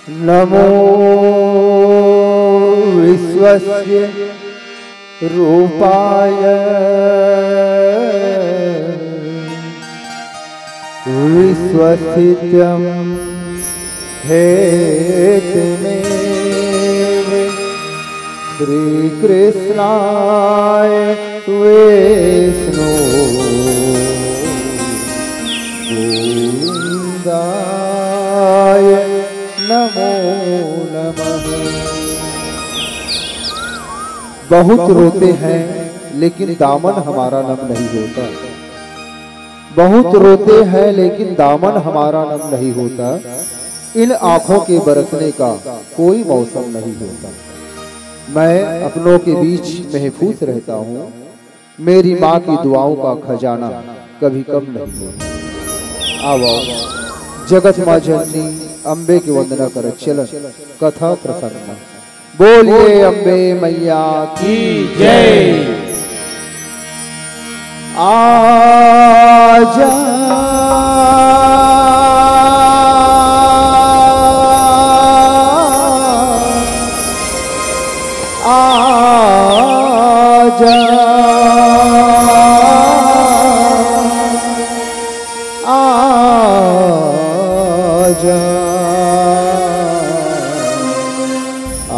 नमो विश्वस्य रूपाय विश्वस्थित्यं हेतुमेव श्रीकृष्णाय विष्णु गोविंदाय नमो नमः। बहुत रोते हैं लेकिन दामन हमारा नम नहीं होता। बहुत रोते हैं लेकिन दामन हमारा नम नहीं होता। इन आंखों के बरसने का कोई मौसम नहीं होता। मैं अपनों के बीच महफूज रहता हूँ। मेरी माँ की दुआओं का खजाना कभी कम नहीं होता। आओ जगत माँ जननी अम्बे की वंदना कर चलन कथा प्रसंग। बोलिए अम्बे मैया की जय। आजा आजा आजा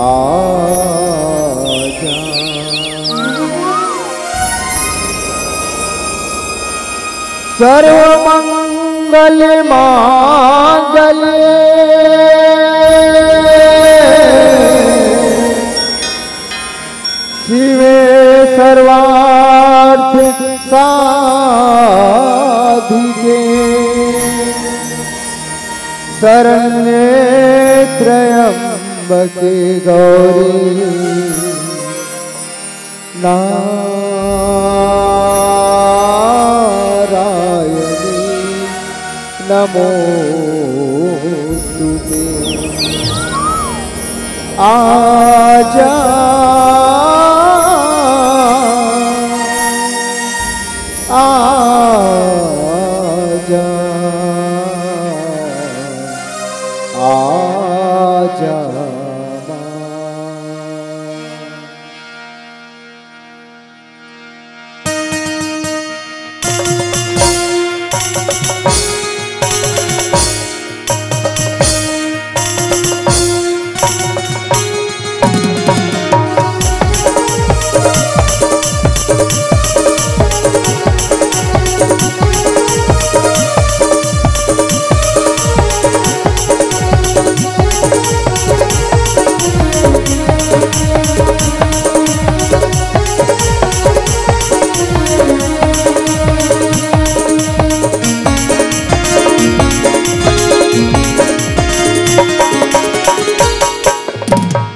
आजा। सर्वमंगल मांगल्ये शिवे सर्वार्थ साधिके शरण्ये त्र्यंबके गौरी नारायणी नमोस्तुते। आजा आजा आजा।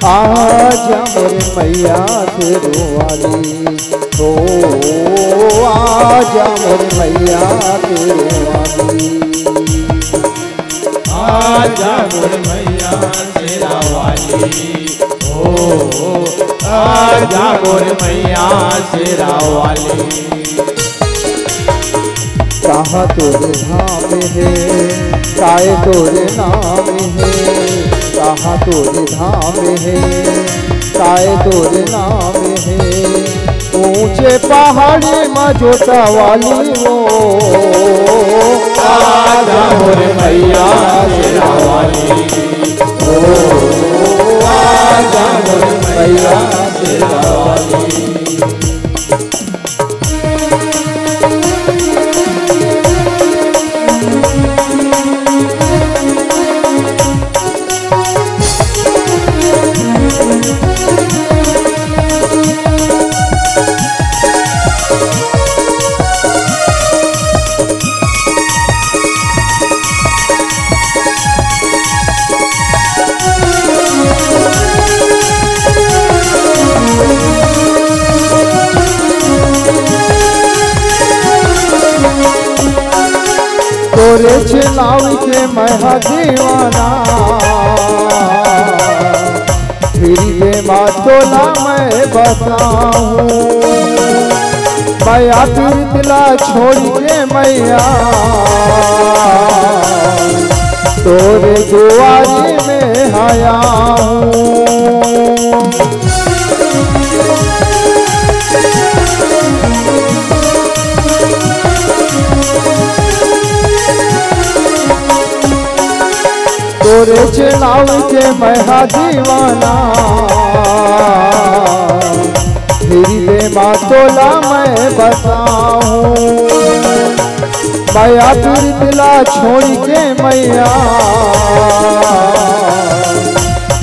आजा मोरे मैया तेरो वाली हो। आजा मोरे मैया तेरो वाली। आजा मोरे मैया तेरा वाली हो। आजा मोरे मैया तेरा वाली। कहाँ तोरे धाम है काय तोरे नाम है। कहाँ तोरे धाम है काय तोरे नाम है। ऊंचे पहाड़ी में जोता वाली हो। आजा मोरे मैया तेरा वाली हो। आजा मोरे मैया तेरा वाली। तोरे चलाव के मैं दीवाना फिर बे मातोला मैं बताऊं। मैया फिर दिला छोड़ के मैया तोरे दुआरे में आया हूँ। तोरे चुनाव के मैं दीवाना, हृदय माँ तोला मैं बताऊं। मैया फिर दिला छोड़ के मैया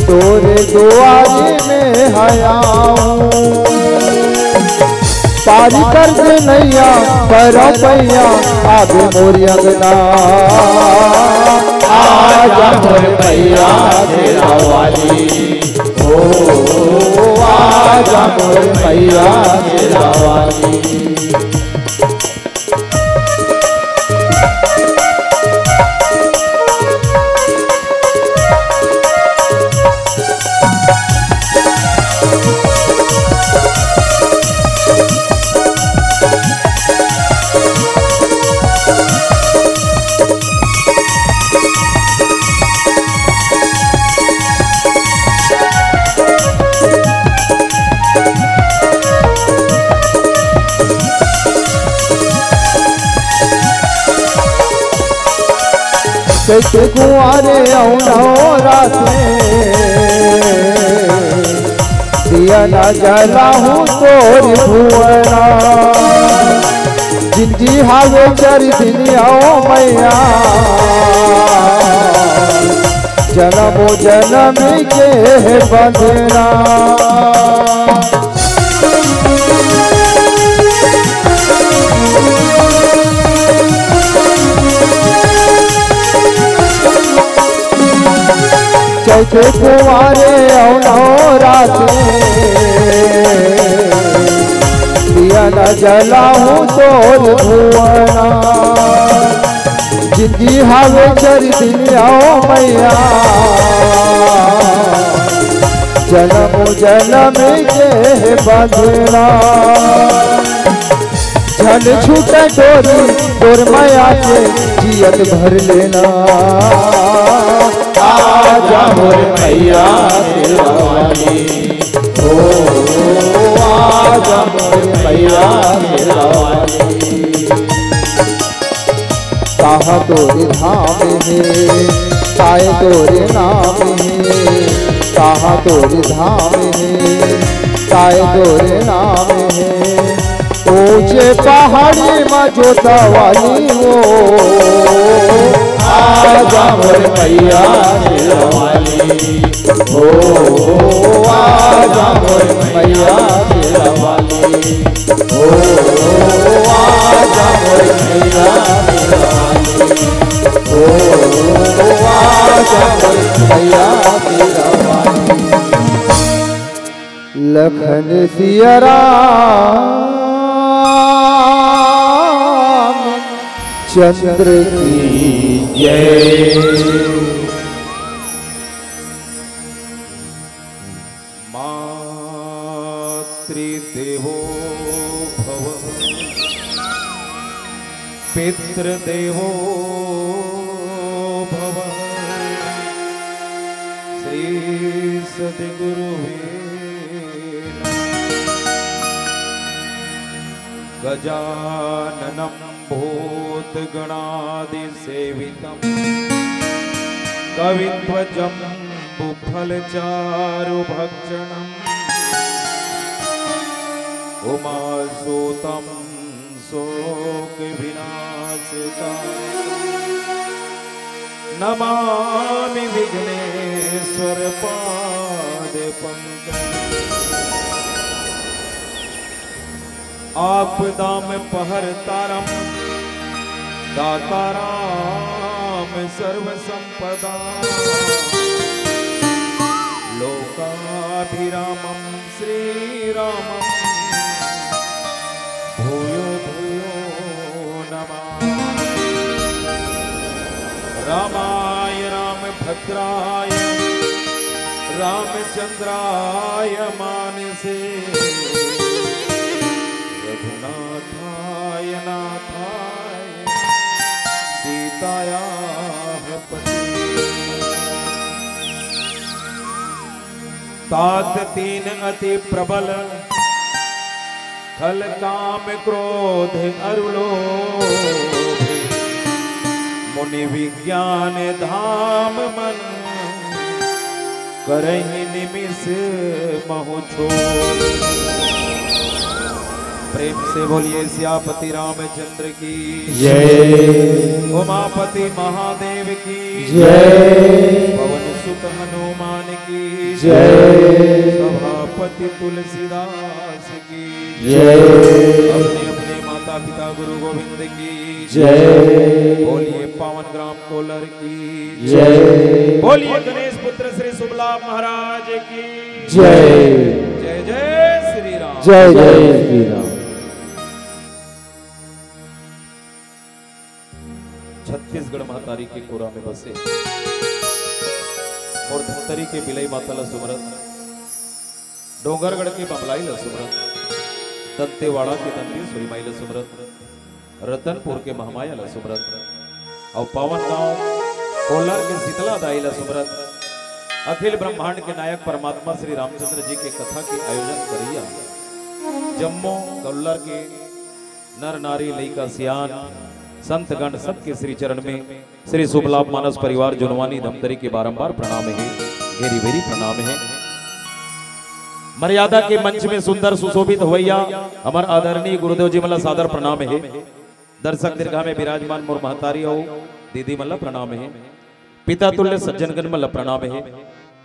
तोरे दुआरे में आया हूँ। पारी कर दे नैया पैरा पैया आगे मोरी अगना। आजा मोर मैया शेरा वाली, ओ आजा मोर मैया शेरा वाली। कैसे कुआरे रात में दिया न जला हूँ तोरी भुवना। जिंदगी हावे चर दिन आओ मैया जन्मो जन्म के बंधना। चैते कुमारे रात दिया न जला हूँ तोर भुवना। जिंदगी हावे चर दिन आओ मैया जन्म जन्म के बंधना। झन छूटे डोरी तोर मैया के जियत भर लेना। आजा मोर मैया शेरा वाली, ओ आजा मोर मैया शेरा वाली। कहाँ तोरे धाम है पाए तोरे नाम है। कहाँ तोरे धाम है पाए तोरे नाम है। ऊंचे पहाड़ी में जोता वाली हो। आजा मोर मैया शेरा वाली, ओ आजा मोर मैया शेरा वाली, ओ आजा मोर मैया शेरा वाली, ओ आजा मोर मैया शेरा वाली। लखन सिया राम चंद्र की जय। मातृदेवो भव पितृदेवो भव। श्री सद्गुरुवे गजाननं भूतगणादिसेवितं कविध्वजम्बुफलचारुभक्षणम् उमासुतं शोकविनाशकारिणं नमामि विघ्नेश्वर पादपङ्कजम्। आपदां पहरतारं दातारां सर्वसंपदा। लोकाभिरामं श्रीरामं भूयो भूयो नमामि। रामाय रामभद्राय रामचंद्राय मानसे रघुनाथाय नाथाय सीतायाः पते। तात तीन अति प्रबल खल काम क्रोध अरुलोभ मुनि विज्ञान धाम मन करहि निमिष महु छोड़। प्रेम से बोलिए सियापति रामचंद्र की जय, उमापति महादेव की जय, पवन सुत हनुमान की जय, सभापति तुलसीदास की जय, अपने अपने माता पिता गुरु गोविंद की जय, बोलिए पावन ग्राम कोलर की जय, बोलिए गणेश पुत्र श्री शुभलाभ महाराज की जय, जय जय श्री राम। जय जय श्री राम। छत्तीसगढ़ महतारी के कोरा में बसे और धनतरी के बिलई माता ला सुमरत, डोंगरगढ़ के बमलाई ला सुमरत, दंतेवाड़ा के दंतेश्वरी माई ला सुमरत, रतनपुर के महमाया ला सुमरत और पावन गांव कोलार के शीतला दाई ला सुमरत। अखिल ब्रह्मांड के नायक परमात्मा श्री रामचंद्र जी के कथा के आयोजन करिया जम्मू कोलार के नर नारी लइका सियान संतगण सबके श्री चरण में श्री शुभलाभ मानस परिवार जुनवानी धमतरी के बारंबार प्रणाम है, घेरी भेरी प्रणाम है। मर्यादा के मंच में सुंदर सुशोभित होइया हमार आदरणीय गुरुदेव जी मला सादर प्रणाम है। दर्शक दीर्घा में विराजमान मोर महतारी हो दीदी मल्ला प्रणाम है। पिता तुल्य सज्जनगण मल्ला प्रणाम है।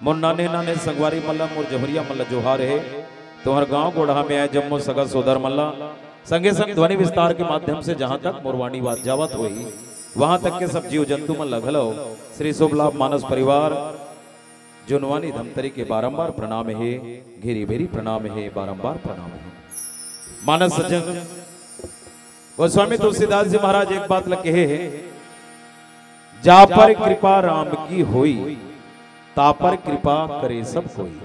मोर नाने नाने संगवारी मल्ला मोर जहरिया मल्ला जोहार है। तुम्हार गांव गोढ़ा में आए जम्मू सगा सोदर मल्ला संगे संग ध्वनि विस्तार के माध्यम से जहां तक मोरवाणी बात जावत हुई वहां तक के सब जीव जंतु मन लगल हो श्री शुभलाभ मानस परिवार जुनवानी धमतरी के बारंबार प्रणाम है, घेरी भेरी प्रणाम है, बारंबार प्रणाम है। मानस सज्जन गोस्वामी तुलसीदास जी महाराज एक बात लग कहे है, जा पर कृपा राम की होई ता पर कृपा करे सब कोई।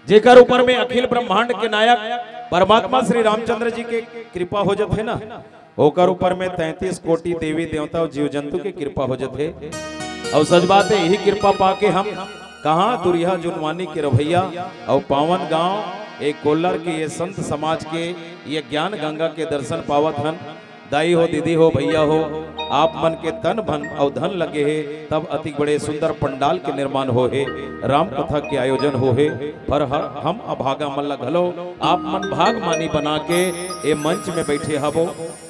जेकर ऊपर में अखिल ब्रह्मांड के नायक परमात्मा श्री रामचंद्र जी के कृपा हो जाते ना, होकर ऊपर में 33 कोटि देवी देवता और जीव जंतु के कृपा हो जाते। और सच बात है यही कृपा पाके हम कहाँ दुरिया जुनवानी के रभैया और पावन गांव एक कोल्लर के ये संत समाज के ये ज्ञान गंगा के दर्शन पावत हन। दाई हो दीदी हो भैया हो आप मन के तन भन और धन लगे है तब अति बड़े सुंदर पंडाल के निर्माण हो है, राम कथा के आयोजन हो है। पर हम अभागा मल्ला घलो आप मन भाग मानी बना के ये मंच में बैठे हबो,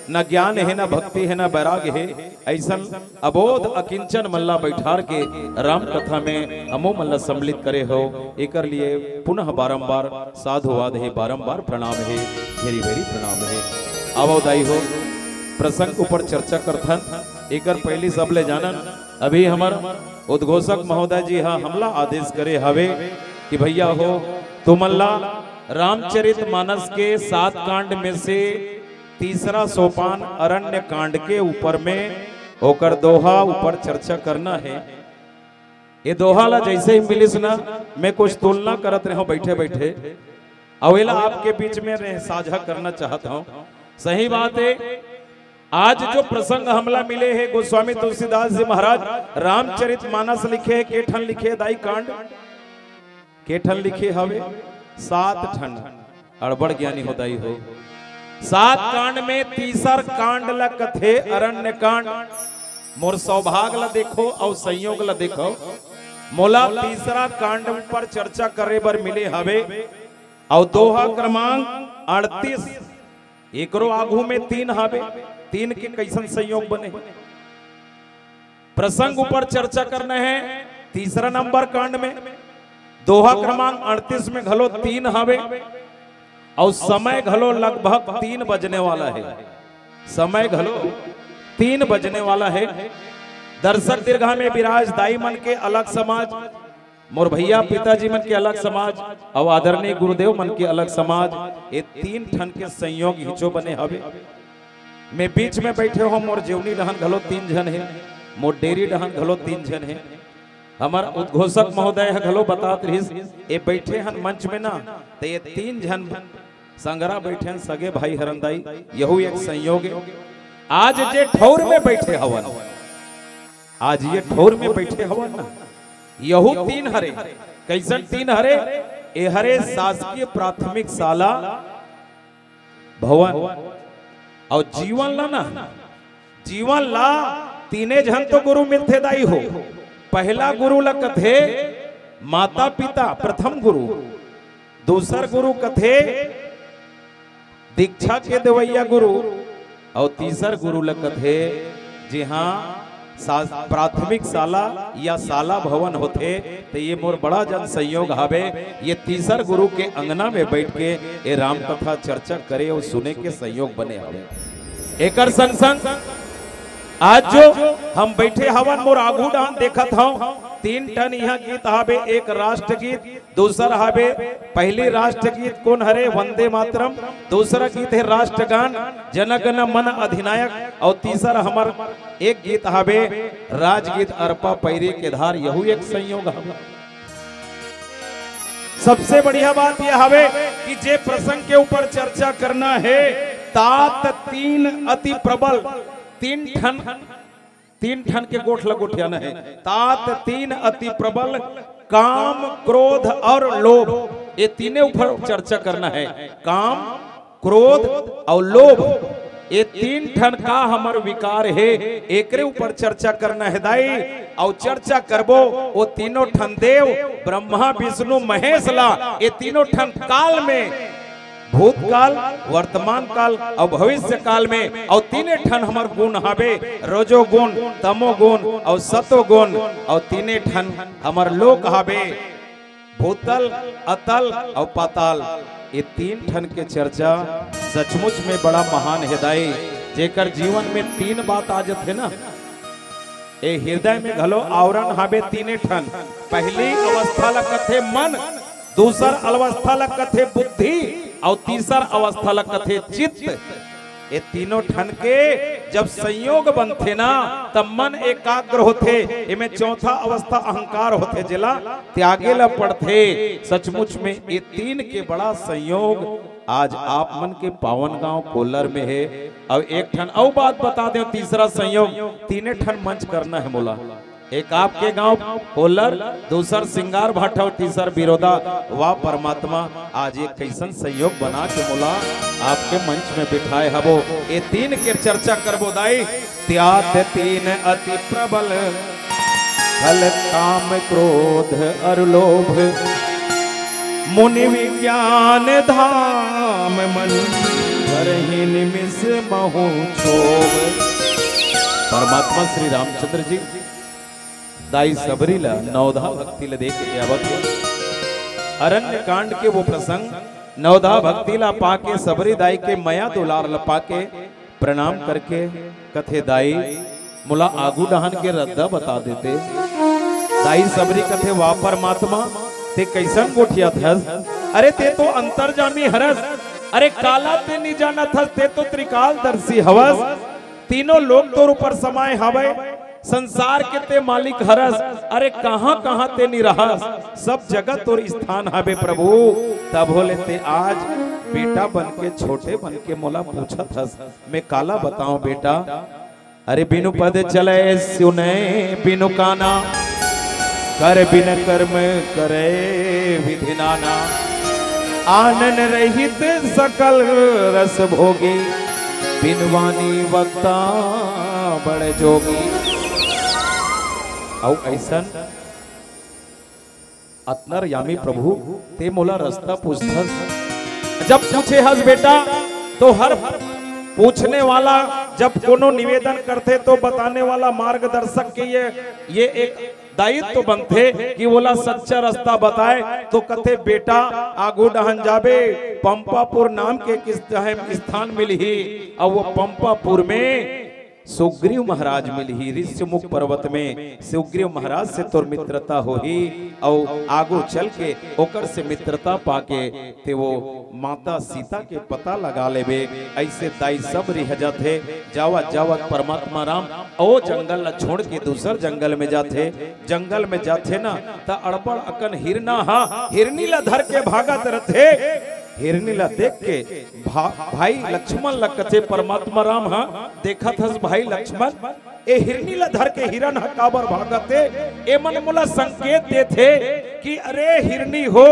न ज्ञान है न भक्ति है न बैराग है, ऐसा अबोध अकिंचन मल्ला बैठार के राम कथा में हमो मल्ला सम्मिलित करे हो। एकर लिए पुनः बारंबार साधुवाद है, बारंबार प्रणाम है, घेरी भेरी प्रणाम है। आवो दाई हो प्रसंग ऊपर चर्चा करथन। एकर पहली सब ले जानन अभी हमार उद्घोषक महोदय जी हाँ हमला आदेश करे हवे कि भैया हो तुमल्ला रामचरित मानस के 7 कांड में से तीसरा सोपान अरण्य कांड के ऊपर में होकर दोहा ऊपर चर्चा करना है। ये दोहा ला जैसे ही मिलिस ना मैं कुछ तुलना करत रहो बैठे बैठे अवेला आपके बीच में साझा करना चाहता हूँ। सही बात है आज जो प्रसंग हमला मिले हैं गोस्वामी तुलसीदास जी महाराज रामचरित मानस लिखे केठन लिखे दाई कांड केठन लिखे हवे 7 ठन अड़बड़ ज्ञानी हो दाई हो। 7 कांड में तीसर कांड ला कथे अरण्य कांड। मोर सौभाग्य ला देखो और संयोग ला देखो मोला तीसरा कांड पर चर्चा करे बर मिले हवे और दोहा क्रमांक 38 एकरो आगू में 3 हवे। 3 के कैसन संयोग बने प्रसंग ऊपर चर्चा करना है। तीसरा नंबर कांड में दोहा क्रमांक 38 में घलो 3 हवे और समय घलो लगभग 3 बजने वाला है। समय घलो 3 बजने वाला है। दर्शक दीर्घा में विराज दाई मन के अलग समाज, मोर भैया पिताजी मन के अलग समाज और आदरणीय गुरुदेव मन के अलग समाज, ये 3 ठन के संयोग हिचो बने हवे। मैं बीच में बैठे हो मोर जीवनी डहन घलो 3 जन है, मोर डेरी डहन घलो 3 जन है। हमार उद्घोषक महोदय घलो बतात रहिस ये बैठे हन मंच में ना तो ये 3 जन संगरा बैठे सगे भाई हरंदाई यहू एक संयोग है। आज जे ठौर में बैठे हवन, आज ये ठौर में बैठे हवन ना यहू 3 हरे, कैसन 3 हरे? ए हरे शासकीय प्राथमिक शाला भवन और जीवन ला ना, जीवन ला 3 जन तो गुरु मिलते दाई हो। पहला गुरु ला कथे माता पिता प्रथम गुरु, दूसर गुरु कथे दीक्षा के देवैया गुरु और तीसर गुरु ला कथे जी हाँ प्राथमिक शाला या शाला भवन होते। तो ये मोर बड़ा जन संयोग हावे, ये तीसर गुरु के अंगना में बैठ के ये राम कथा चर्चा करे और सुने के संयोग बने हावे। एकर संग संग आज जो हम बैठे हवन मोर आगू डान देखत हूं 3 टन यहाँ गीत हावे। एक राष्ट्रगीत, दूसरा हावे पहली राष्ट्रगीत कौन हरे वंदे मातरम, दूसरा गीत है राष्ट्रगान जन गण मन अधिनायक और तीसरा हमार एक गीत हावे राजगीत अर्पा पैरी के धार। यहू एक संयोग हावे। सबसे बढ़िया बात यह हावे कि जे प्रसंग के ऊपर चर्चा करना है तात 3 अति प्रबल 3 ठन के गोठ लगोठियाना है। तात 3 अति प्रबल काम क्रोध और लोभ, ये तीनों ऊपर चर्चा करना है। काम क्रोध और लोभ ये 3 ठन का हमार विकार है, एकरे ऊपर चर्चा करना है दाई। और चर्चा करबो वो तीनों ठन देव ब्रह्मा विष्णु महेश ला, ये तीनों ठन काल में भूतकाल वर्तमान काल और भविष्य काल में और 3 ठन हमार गुण हावे रजो गुण तमो गुण और सतो गुण और 3 ठन हमार लोक हावे भूतल अतल और पाताल। ये 3 ठन के चर्चा सचमुच में बड़ा महान हृदय जेकर जीवन में 3 बात आ जाते ना, ए हृदय में घलो आवरण हावे 3 ठन। पहली अवस्था ला कथे मन, दूसर अवस्था ला कथे बुद्धि और तीसर अवस्था ला कथे चित्त। ये तीनों ठन के जब संयोग बनते ना तब मन एकाग्र होते। इमें चौथा अवस्था अहंकार होते जिला त्यागे ला पड़ते। सचमुच में ये 3 के बड़ा संयोग आज आप मन के पावन गांव कोल्लर में है। और एक ठन और बात बता दे, तीसरा संयोग 3 ठन मंच करना है मोला। एक आपके गांव कोल्लर, दूसर सिंगार भाटा और तीसर बिरोदा। वाह परमात्मा, आज एक कैसन संयोग बना के मोला आपके मंच में बिठाए हबो। ये 3 के चर्चा करबो दाई। त्याग 3 अति प्रबल फल काम क्रोध और लोभ, मुनि विज्ञान धाम मन करहि निमिष महु क्षोभ। परमात्मा श्री रामचंद्र जी दाई सबरी ला नवधा भक्ति ला देख के आवत अरण्य कांड के वो प्रसंग नवधा भक्ति ला पाके सबरी दाई के मया दुलार ला पाके प्रणाम करके कथे दाई मुला आगू डहान के रद्दा बता देते। दाई सबरी कथे वाह परमात्मा ते कैसन गोठिया थस, अरे ते तो अंतर्जामी हरस, अरे काला ते नहीं जाना थस, ते तो त्रिकाल दर्शी हवस। तीनों लोग तोर ऊपर समाये हवे, संसार के ते मालिक हरस, अरे कहां कहां ते निरहस, सब जगह तोर स्थान हवे प्रभु। तब बोले ते आज बेटा बन के छोटे बन के मोला पूछत हस, मैं काला बताऊं बेटा। अरे बिनु पद चले सुने बिनु काना, कर बिन कर्म करे विधि नाना, आनन रहित सकल रस भोगी, बिन वाणी वक्ता बड़े जोगी। औ ऐसन अतनर यामी प्रभु ते मोला रास्ता पूछथस। जब पूछे हस बेटा तो हर पूछने वाला जब कोनो निवेदन करते तो बताने वाला मार्गदर्शक के ये एक दायित्व तो बनते कि बोला सच्चा रास्ता बताए। तो कथे बेटा आगू डहन जाबे पंपापुर नाम के किस स्थान मिली और वो पंपापुर में सुग्रीव महाराज मिली। ऋष्यमुख पर्वत में सुग्रीव महाराज से तोर मित्रता होही और आगू चल के ओकर से मित्रता पाके ते वो माता सीता के पता लगा लेबे। ऐसे दाई सब रिह जाते जावत जावत परमात्मा राम ओ जंगल ला छोड़ के दूसर जंगल में जाते। जंगल में जाते ना त अड़बड़ अकन हिरना हा हिरनी ला धर के भागत रहते। हिरनी ला देख के भाई लक्ष्मण ला कथे परमात्मा राम हा देखा थस भाई लक्ष्मण ए हिरनीला धर के हिरन हकाबर भागते ए मन मोला संकेत देथे कि अरे हिरनी हो,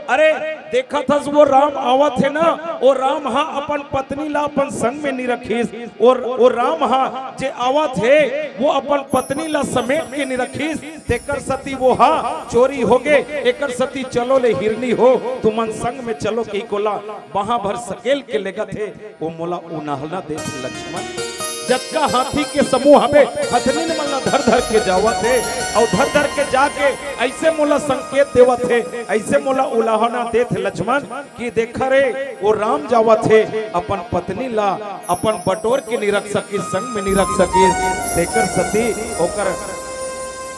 अरे देखा था वो राम आवत है ना, वो राम हा अपन पत्नी ला अपन संग में नहीं रखीस, और वो राम हा जे आवत है वो अपन पत्नी ला समेट के नहीं रखीस, तेकर सती वो हा चोरी हो गए, एकर सती चलो ले हिरनी हो तुमन संग में चलो की कोला वहां भर सकेल के लेगा थे वो मोला उनाहला दे लक्ष्मण। जत्का हाथी के समूह हमें हथनी ने मल्ला धर धर के जावा थे और धर धर के जाके ऐसे मोला संकेत देवा थे, ऐसे मोला उलाहना दे थे लक्ष्मण कि देखा रे वो राम जावा थे अपन पत्नी ला अपन बटोर के नहीं रख सकी, संग में नहीं रख सकी, देकर सती होकर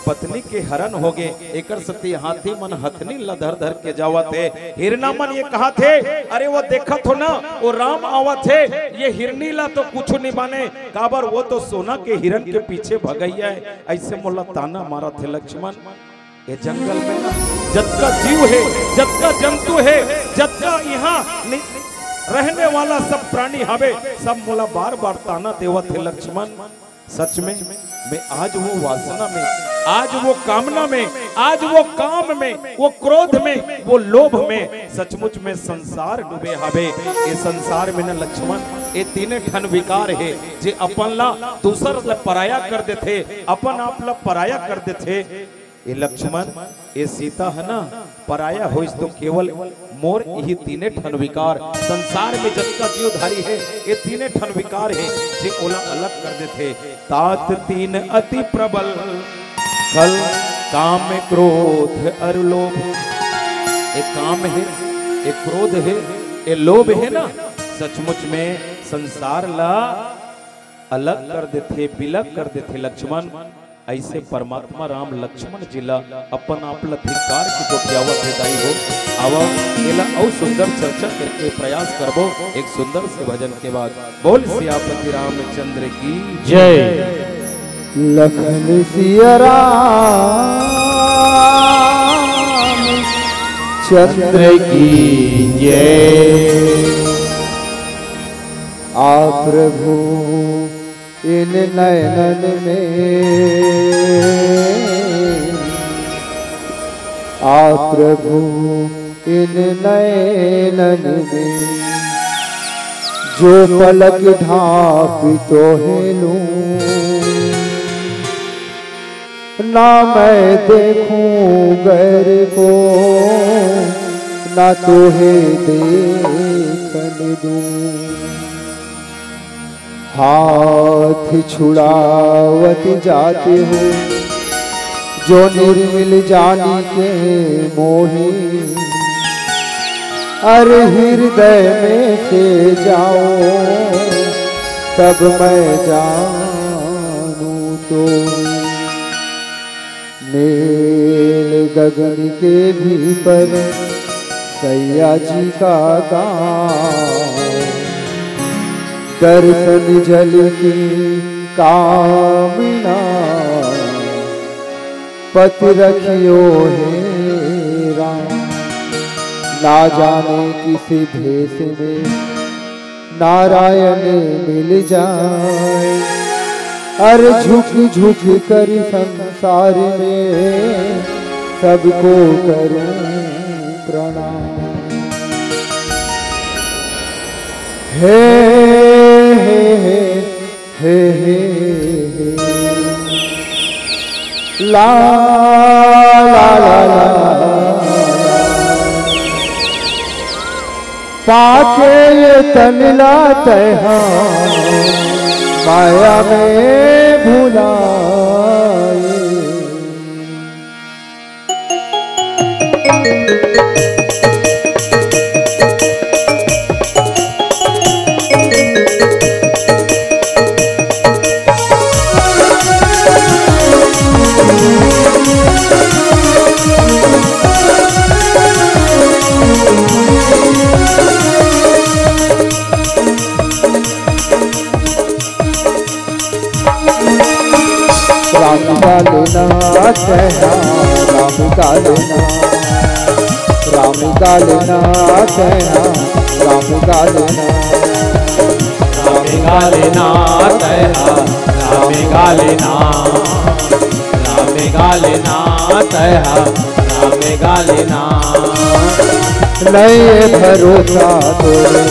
पत्नी के हरण हो गए, एकर सती हाथी मन हथनी ला धर धर के जावा थे। हिरना मन ये कहा थे अरे वो देखा थो ना वो राम आवा थे, ये हिरनी ला तो कुछ नहीं माने काबर वो तो सोना के हिरन के पीछे भगैया है, ऐसे मोला ताना मारा थे लक्ष्मण। ये जंगल में ना जत्का जीव है, जत्का जंतु है, जत्का यहाँ रहने वाला सब प्राणी हवे सब मोला बार बार ताना देवा थे लक्ष्मण। सच में मैं आज वो वासना में, आज वो कामना में, आज वो काम में, वो क्रोध में, वो लोभ में सचमुच में संसार डूबे हवे। ये संसार में न लक्ष्मण ये तीन ठन विकार है जे अपन ला दूसर ला पराया कर देते, अपन आप ला पराया कर देते। ये लक्ष्मण ये सीता है ना पराया हो तो केवल मोर यही तीने ठन विकार संसार में जत्का जीवधारी है ये तीने ठन विकार है जे ओला अलग कर देते। तात तीन अति प्रबल कल काम क्रोध और लोभ, एक काम है एक क्रोध है ये लोभ है ना, सचमुच में संसार ला अलग कर देते, विलग कर देते लक्ष्मण। ऐसे परमात्मा राम लक्ष्मण जिला अपन आप धिकार की गोठियावत दाई हो आवा एला और सुंदर चर्चा करके प्रयास करबो एक सुंदर से भजन के बाद। बोल सियापति रामचंद्र की जय। लखन सिया राम चंद्र की जय। आ प्रभु इन नयनन में, आ प्रभु इन नयनन में, जो पलक ढांपी तो हेलूं, ना मैं देखूं गैर को, ना तोहे देखन दूं। हाथ छुड़ावत जाते हो जो निर्मिल जानी के मोही, अरे हृदय में से जाओ तब मैं जानूं तो। नील गगन के भी पर सैया जी का गाँव, दर्शन जल की कामना पति रखियो हे राम। ना जाने किसी भेष में नारायण मिल जाए, अरे झुक झुक कर संसार में सबको करूं प्रणाम। हे हे ला ला ला ला पाके ये तन लाते हैं माया में भुलाए। राम का लेना कहना, राम का लेना, राम का लेना कहना, राम का लेना, राम गाले ना तया राम गाले ना राम गाले ना तया राम गाले ना नए भरोसा तोरे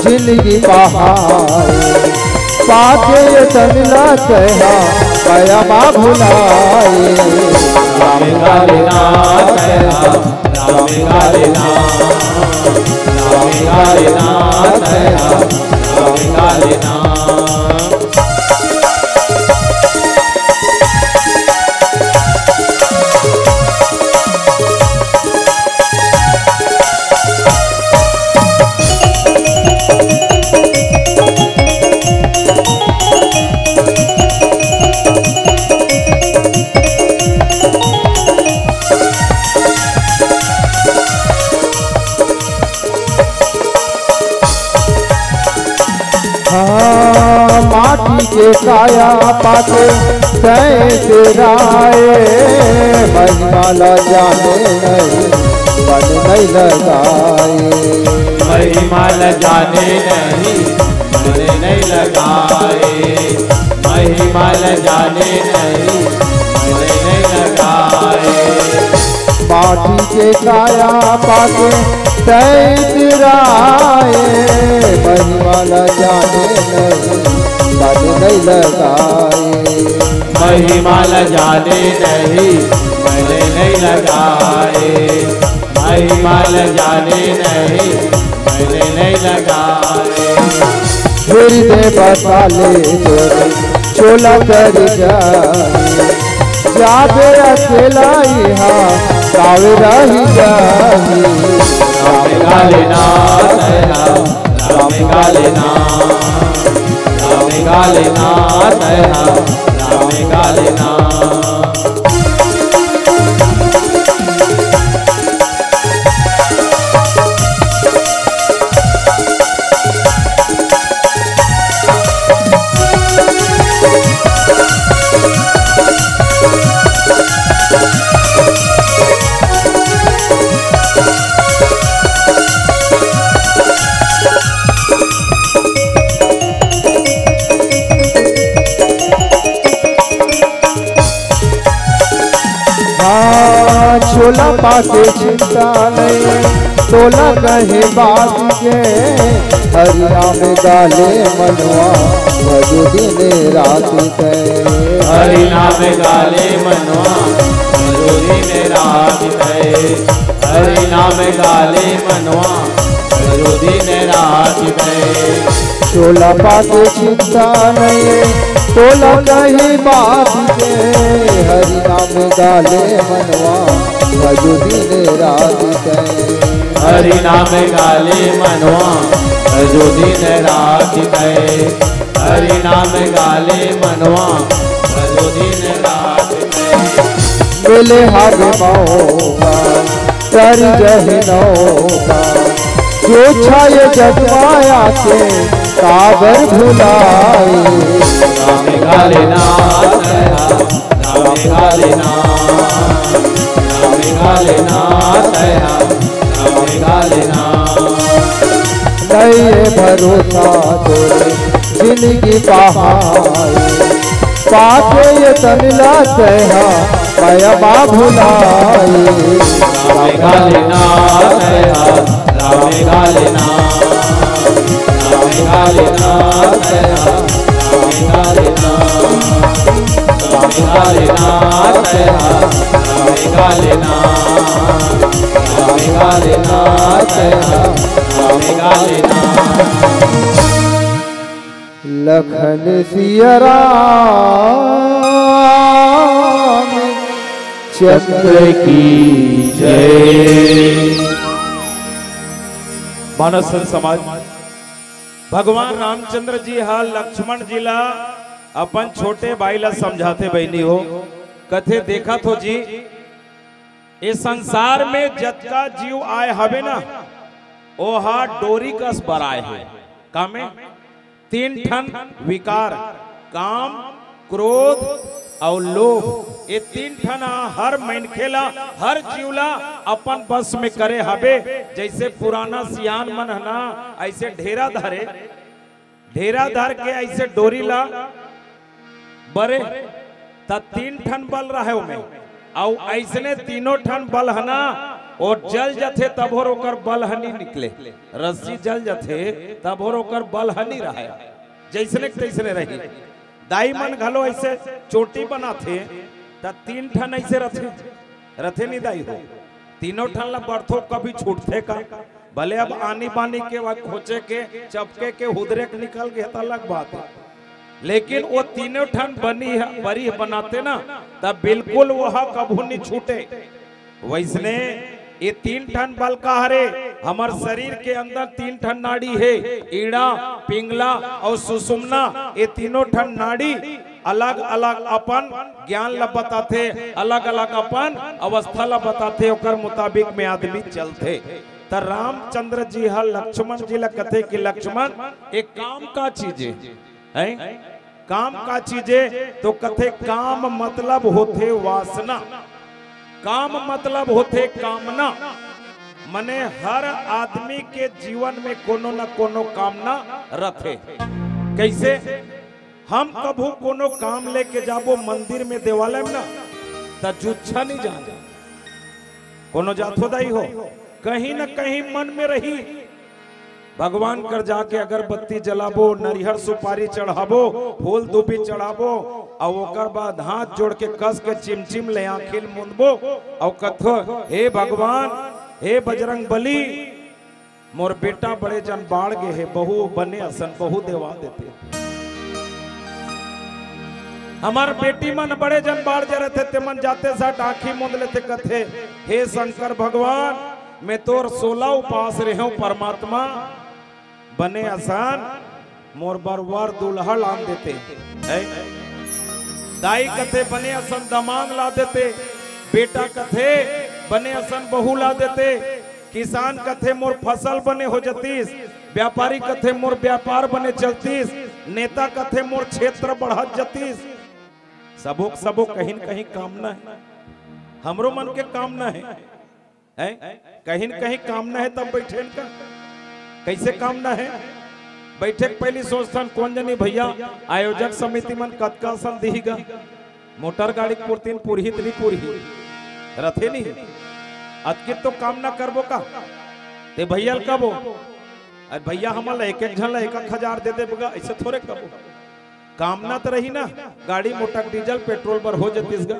जिंदगी पहाए पाके ये तमिला कहा पाया माँ भुलाए राम गाले ना तया राम गाले ना राम गाले ना तया राम गाले ना माटी के काया पाके तय तेराए महिमाला जाने नहीं मन नहीं लगाए महिमाल जाने नहीं मन नहीं लगाए महिमाल जाने नहीं मन नहीं लगाए माटी के काया पाके तय तेराए महिमाला जाने नहीं मन नहीं लगाए महिमाल जाने नहीं मन नहीं लगाए महिमाल जाने नहीं मन नहीं लगाए हृदय बसा ले तोरे चोला कर जाबे अकेला यहाँ कावे रही जाही राम गाले ना तया राम गाले ना राम गाले ना तया राम गाले ना छोला पाके चिंता नहीं तोला कहे बात के हरिया में गाले मनवा भजो दिन रात के हरि नाम गाले मनवा भजो दिन रात के हरि नाम गाले मनवा भजो दिन रात के छोला पाके चिंता नहीं तोला कहे बात के हरि नाम गाले मनवा भजो दिन रात के हरि नाम गाले मनवा भजो दिन रात के हरि नाम गाले मनवा भजो दिन रात के मिले हर मौका कर जही नौका जो छाए जगमाया के काबर भुलाए राम गाले ना तया राम गाले ना राम गाले ना तया राम गाले ना नए भरोसा तोरे जिंदगी पहाए पाके ये तमिला कहा पाया बा भुलाए राम गाले ना तया राम गाले ना राम गाले ना तया राम गाले ना राम गाले ना तया राम गाले ना राम गाले ना तया राम गाले ना लखन सिया राम चंद्र की जय। मानस समाज भगवान रामचंद्र जी हा लक्ष्मण जी ला अपन छोटे भाई ला समझाते बहनी हो कथे देखा तो जी इस संसार में जतका जीव आए हवे ना ओहा डोरी कस बराए है कामे तीन ठन विकार काम क्रोध और लोभ ये तीन ठन हर मनखेला हर जीवला अपन बस में करे हबे जैसे पुराना सियान मन है ना ऐसे ढेरा धरे ढेरा धर के ऐसे डोरी ला बरे त 3 ठन बल रहे में और ऐसने तीनों ठन बल हना और जल जथे तब और ओकर बल हनी निकले। रस्सी जल जथे तब और ओकर बल हनी रहे जैसने तैसने रही। दाई मन घलो ऐसे चोटी बनाथे त 3 ठन ऐसे रथे नहीं दाई हो। तीनों ठन ला बरथो कभी छूटथे का भले अब आनी बानी के वक्त खोचे के चपके के हुदरे के निकल गए तो अलग बात है, लेकिन वो तीनों ठन बरी बनाते ना तब बिल्कुल वह कभू नहीं छूटे। वैसने ये 3 ठन बल का हरे हमार शरीर के अंदर 3 ठन नाड़ी है, ईड़ा, पिंगला और सुषुम्ना। ये तीनों ठन नाड़ी अलग अलग अपन ज्ञान ला बताते, अलग अलग अपन अवस्था ला बताते, ओकर मुताबिक में आदमी चलते। तो रामचंद्र जी हा लक्ष्मण जी ला कथे कि लक्ष्मण एक काम का चीज है, काम का चीजे तो कथे काम मतलब होते वासना, काम मतलब होते कामना। मने हर आदमी के जीवन में कोनो न कोनो कामना रथे। कैसे हम कभू कोनो काम लेके जाबो मंदिर में देवालय में ना त जुच्छा नहीं जाना, कोनो जाथो दाई हो कहीं न कहीं मन में रही भगवान कर जाके अगरबत्ती जलाबो, नरिहर सुपारी चढ़ाबो, फूल दूबी चढ़ाबो और ओकर बाद हाथ जोड़ के कस के चिमचिम ले आंखिल मुंदबो और कथो हे भगवान, हे बजरंग बली, मोर बेटा बड़े जन बाढ़ गे है, बहु बने असन बहु देवा देते। हमार बेटी मन बड़े जन बाढ़ जरे थे ते मन जाते साथ आंखी मुंद लेते कथे हे शंकर भगवान, मैं तोर 16 उपास रहे हूं परमात्मा, बने आसान मोर बरवर दुल्हा लान देते है। दाई कथे बने असन दमान ला देते, बेटा कथे बने असन बहू ला देते, किसान कथे मोर फसल बने हो जतीस, व्यापारी कथे मोर व्यापार बने चलतीस, नेता कथे मोर क्षेत्र बढ़त जतीस। सबो सबो कहीं न कहीं कामना है, हमरो मन के कामना है, कहीं न कहीं कामना है। तब बैठे का कैसे कामना है, बैठे पहली सोचतन कौन जनी भैया आयोजक समिति मन कतका सन दीगा, मोटर गाड़ी पूर्तिन पूरी नहीं पूरी रथे नहीं अतकित तो कामना करबो का ते भैया कबो भैया हमला एक एक झन 1,000 दे देगा, ऐसे थोड़े कबो। कामना तो रही ना, गाड़ी मोटर डीजल पेट्रोल पर हो जतीसगा।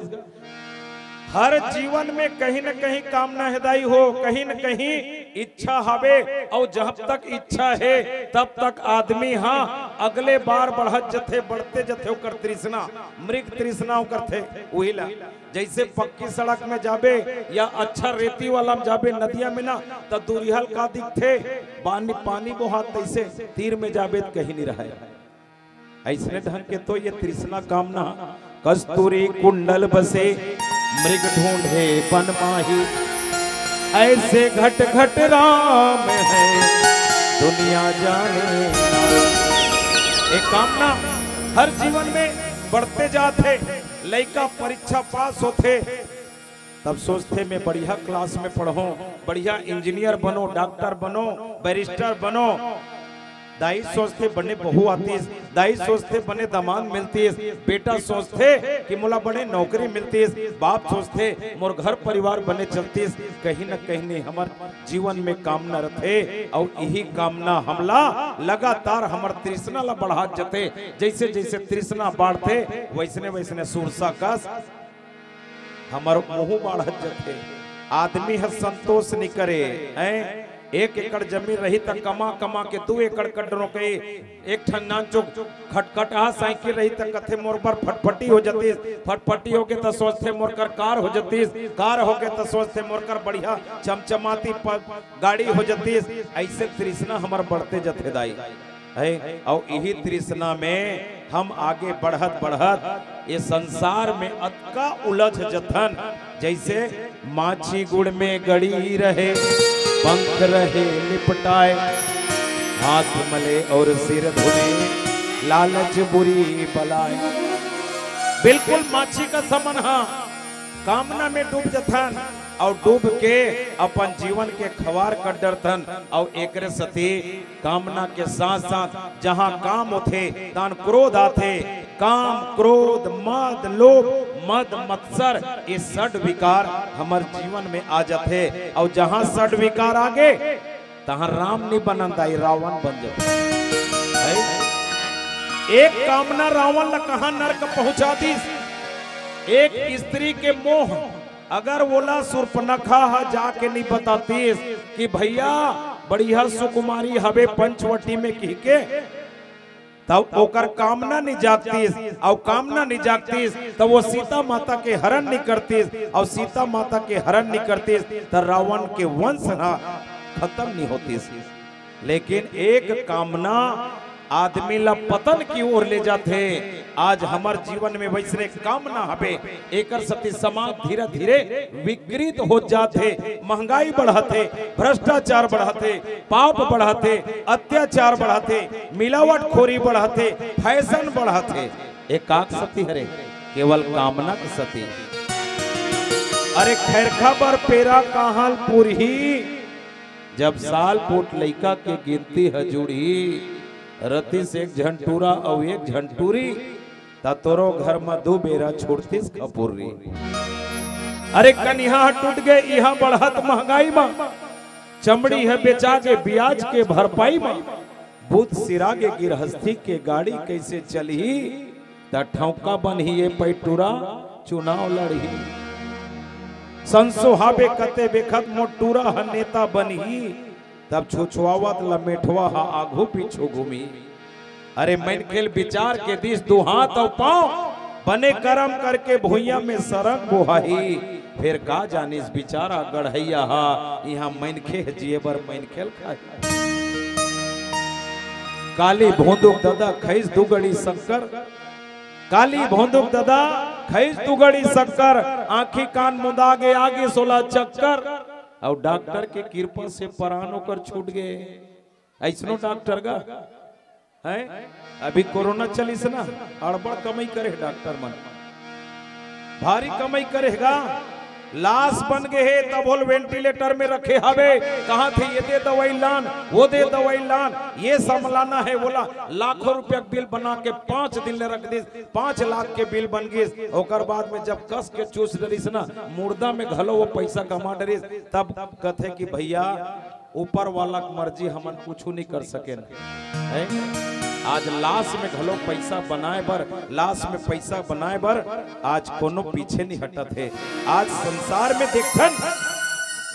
हर जीवन में कहीं न कहीं कामना हृदय हो, कहीं न कहीं इच्छा हवे, और जब तक इच्छा है तब तक आदमी हाँ अगले बार बढ़त जथे, बढ़ते जथे ओकर तृष्णा, मृग तृष्णा करते वही ला। जैसे पक्की सड़क में जाबे या अच्छा रेती वाला में जाबे नदिया में ना तो दूरिहल का दिखते पानी पानी बोहात, तैसे तीर में जाबे तो कहीं नहीं रहे। ऐसने ढंग के तो ये तृष्णा कामना कस्तूरी कुंडल बसे मृग ढूंढे बन माही, ऐसे घट घट राम है दुनिया जाने। एक कामना हर जीवन में बढ़ते जाते, लड़का परीक्षा पास होते तब सोचते मैं बढ़िया क्लास में पढ़ूं, बढ़िया इंजीनियर बनो, डॉक्टर बनो, बैरिस्टर बनो। दाई सोचते बने बहू आतीस, दाई सोचते बने दामाद मिलतीस, बेटा सोचते कि मोला बड़े नौकरी मिलतीस, बाप सोचते मोर घर परिवार बने चलतीस। कहीं न कहीं हमार जीवन में कामना रथे, और यही कामना हमला लगातार हमार तृष्णा ला बढ़ा जते। जैसे जैसे तृष्णा बढ़ते वैसने वैसने सुरसा कस हमार मुँह बढ़त जते। आदमी है संतोष नहीं करे, 1 एकड़ जमीन रही त कमा कमा के 2 एकड़ कटरो के एक ठन नाचो खटखटा साइकिल रही त कथे मोर पर फटफटी हो जती, फटफटी हो के त सोचते मोर कर कार हो जती, कार हो के त सोचते मोर कर बढ़िया चमचमाती गाड़ी हो जती। ऐसे तृष्णा हमार बढ़ते जथे दाई है, और यही तृष्णा में हम आगे बढ़त बढ़त ये संसार में अतका उलझ जथन। जैसे माछी गुड़ में गड़ी रहे, पंख रहे लिपटाए, हाथ मले और सिर धुने, लालच बुरी बलाए। बिल्कुल माछी का समन, हाँ कामना में डूब जथन, और डूब के अपन जीवन के खवार कर डरथन और एकरे सती कामना के साथ साथ जहां काम होते तान क्रोध आते। काम क्रोध मद लोभ मद मत्सर ये षड विकार हमार जीवन में आ जाते और जहां षड विकार आगे तहां राम नहीं बनता रावण बन जाते। एक कामना रावण ला कहां नरक पहुंचा दी। एक स्त्री के मोह अगर बोला सुर्पनखा जाके नहीं बताती कि भैया बढ़िया सुकुमारी हवे पंचवटी में की के तब ओकर कामना नहीं जागती और कामना नहीं जागती तब वो सीता माता के हरण नहीं करती और सीता माता के हरण नहीं करती तो रावण के वंश खत्म नहीं होती। लेकिन एक कामना आदमी ला पतन की ओर ले जाते। आज हमार जीवन में वैसे कामना हवे एकर सती समाज धीरे धीरे विकृत हो जाते। महंगाई बढ़ाते, भ्रष्टाचार बढ़ाते, पाप बढ़ाते, अत्याचार बढ़ाते, मिलावट खोरी बढ़ाते, फैशन बढ़ाते। एक काक सती हरे केवल कामना की सती। अरे खैरखा पर पेरा कहाल पुरही जब साल पोट लइका के गिनती हजूड़ी रति से एक झंटूरा और एक झंटूरी ता तोरो घर में दो बेरा छोड़तीस खपुरी। अरे कन्या टूट गए यहाँ बढ़त महंगाई में चमड़ी है बेचा के ब्याज के भरपाई में बुध सिरा के गिरहस्थी के गाड़ी कैसे चली ता ठौका बनही ये पैटूरा चुनाव लड़ी। संसोहाबे कते बेखत मोटूरा ह नेता बनही तब छुछुआवत लमेठवा हा आघू पीछू घूमी। अरे मैन खेल विचार के दिस दो हाथ और पांव बने कर्म करके भुइया में सरंग बोहाई। फिर का जानिस बिचारा गढ़ैया हा यहाँ मैन खे जिए बर मैन खेल खाए। काली भोंदुक दादा खैस दुगड़ी शक्कर, काली भोंदुक दादा खैस दुगड़ी शक्कर, आंखी कान मुदा गे आगे 16 चक्कर और डॉक्टर के कृपा से परान होकर छूट गए। ऐसनो डॉक्टर का है अभी कोरोना चलिस ना अड़बड़ कमाई करे डॉक्टर मन भारी कमाई करेगा। लाश बन गए है तब होल वेंटिलेटर में रखे हवे कहा थे ये दे दवाई लान वो दे दवाई लान ये संभलाना है बोला लाखों रुपया बिल बना के 5 दिन ले रख दी 5 लाख के बिल बन गए। ओकर बाद में जब कस के चूस डरिस ना मुर्दा में घलो वो पैसा कमा डरिस तब कथे कि भैया ऊपर वाला मर्जी हमन कुछ नहीं कर सके है। आज लाश में घलो पैसा बनाए बर लाश में पैसा बनाए बर आज कोनो पीछे नहीं हटत है। आज संसार में देखन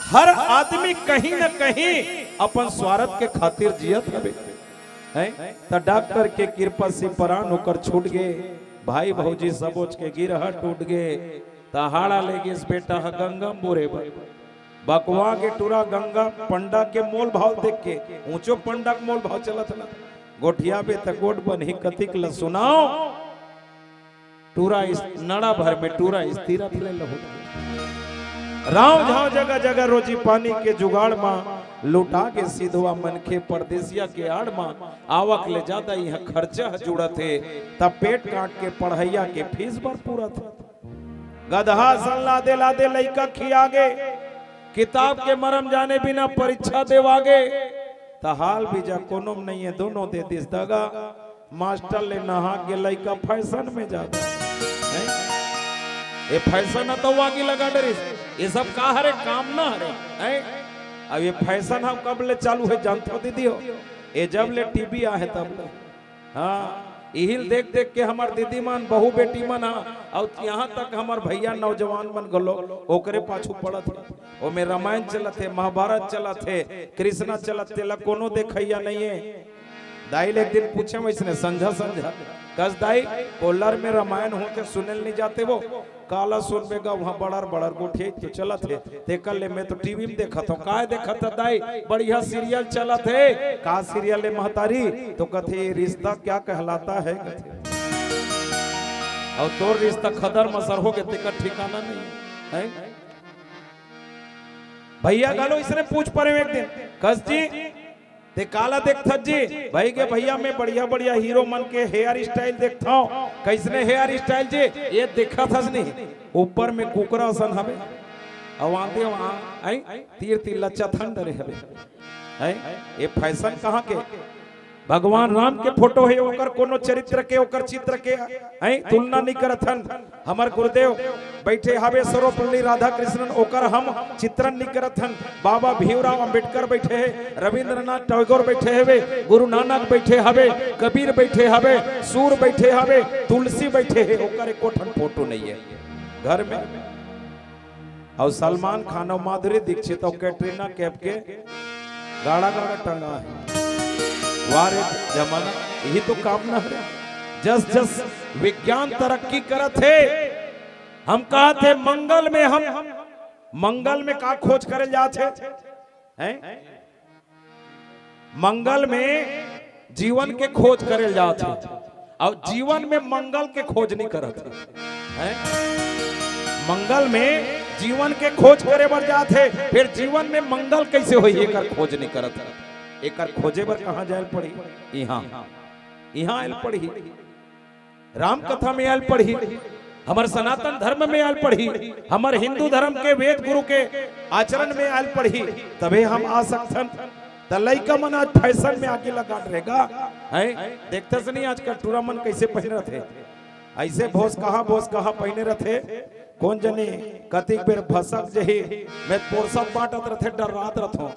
हर आदमी कहीं न कहीं अपन स्वार्थ के खातिर जियत हवे है। तो डॉक्टर के कृपा से परान होकर छूट गए। भाई भौजी सबोच के गिरह टूट गए। तहाड़ा ले गए बेटा गंगा बोरे बकवा के टूरा गंगा पंडा के मोल भाव देख के ऊंचो पंडा के मोल भाव चलत ना गोठिया पे तकोट बनी कथिक ल सुनाओ टूरा इस नड़ा भर में टूरा स्थिर राव झाव जगह जगह रोजी पानी के जुगाड़ में लुटा के सीधवा मनखे परदेसिया के आड़ में आवक ले ज्यादा यहाँ खर्चा जुड़ा थे तब पेट काट के पढ़ैया के फीस पर पूरा था। गधा सन लादे लइका खियागे किताब के मरम जाने बिना परीक्षा देवागे हाल भी जा कोनो नहीं है दोनों दे दिस दगा मास्टर ले नहा के लइका फैशन में जाता है। ये फैशन तो वागी लगा डरिस ये सब का हरे काम ना हरे है। अब ये फैशन हम कब ले चालू है जानते दीदी हो ये जब ले टीवी आ है तब ले हाँ इहिल देख देख के हमार दीदी मन बहु बेटी मन और यहाँ तक हमार भैया नौजवान मन गलो ओकरे पाछू पड़त है। में रामायण चलत है महाभारत चलत है कृष्णा चलत है कोनो देखैया नहीं है। दाई एक दिन पूछे वैसने संझा कस दाई कोल्लर में रामायण होते सुनल नहीं जाते वो काला सुनबेगा वहाँ बड़ा गोठिया तो चलत है देखल ले मैं तो टीवी में देखा था का देखा था दाई बढ़िया सीरियल चलत है का सीरियल है महतारी तो कथे रिश्ता क्या कहलाता है और तो रिश्ता खदर मसर हो गए तेकर ठिकाना नहीं है। भैया गालो इसने पूछ पड़े एक दिन कस जी ते काला देखता जी भाई के भैया मैं बढ़िया बढ़िया हीरो मन के हेयर स्टाइल देखता हूँ कैसने हेयर स्टाइल जी ये देखा था नहीं ऊपर में कुकरा सन हमें अवांदे वहां आई तीर तीर लच्चा ठंड रे हवे आई ये फैशन कहां के भगवान राम के फोटो है ओकर कोनो चरित्र के ओकर चित्र के आई तुलना नहीं करथन हमर गुरुदेव बैठे हवे सर्वपल्ली राधा कृष्णन ओकर हम चित्रण नहीं करथन बाबा भीमराव अंबेडकर बैठे है रविंद्रनाथ टैगोर बैठे हवे गुरु नानक बैठे हवे कबीर बैठे हवे सूर बैठे हवे तुलसी बैठे है ओकर एको ठन फोटो नहीं है घर में। और सलमान खान और माधुरी दीक्षित और कैटरीना कैफ के गाड़ा गाड़ा टंगा है वारे जमाना यही तो कामना है। जस जस विज्ञान तरक्की करत है हम कहा थे मंगल में हम मंगल में का खोज करे जाते हैं मंगल में जीवन के खोज करे जाते और जीवन में मंगल के खोज नहीं करत है मंगल में जीवन के खोज करे बर जाते फिर जीवन में मंगल कैसे होई एकर खोज नहीं करत एकर खोजे बर कहां जायल पड़ी यहाँ आयल पड़ी राम कथा में आयल पड़ी हमार सनातन धर्म में आयल पड़ी हमार हिंदू धर्म के वेद गुरु के आचरण में आयल पड़ी तबे हम आ सकथन। त लइका मन आज फैशन में आके लगा रहेगा है देखते से नहीं आज कटोरा मन कैसे पहने रहते ऐसे भोस कहा पहने रहते कौन जने कतिक बेर भसक जही मैं पोरसक बाटत रहते डर रात रथो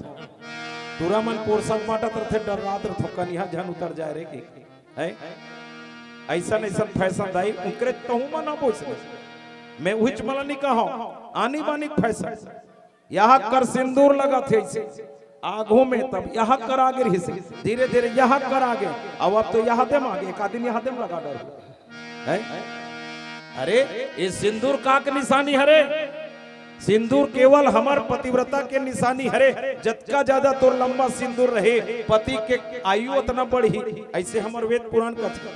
टूरा मन पोरसक बाटत रहते डर रात रथो कनिया जन उतर जाए रे की है ऐसा ऐसा फैशन दाई उनकरे कहूं मना बोस मैं उहिच मला नहीं कहा आनी बानी फैशन यहाँ कर सिंदूर लगा थे ऐसे आगों में तब यहाँ कर आगे रही से धीरे धीरे यहाँ कर आगे अब तो यहाँ देम आगे एक आदमी यहाँ देम लगा डर है अरे ये सिंदूर का निशानी हरे सिंदूर केवल हमार पतिव्रता के निशानी हरे जतका ज्यादा तोर लंबा सिंदूर रहे पति के आयु उतना बढ़ी ऐसे हमार वेद पुराण कथा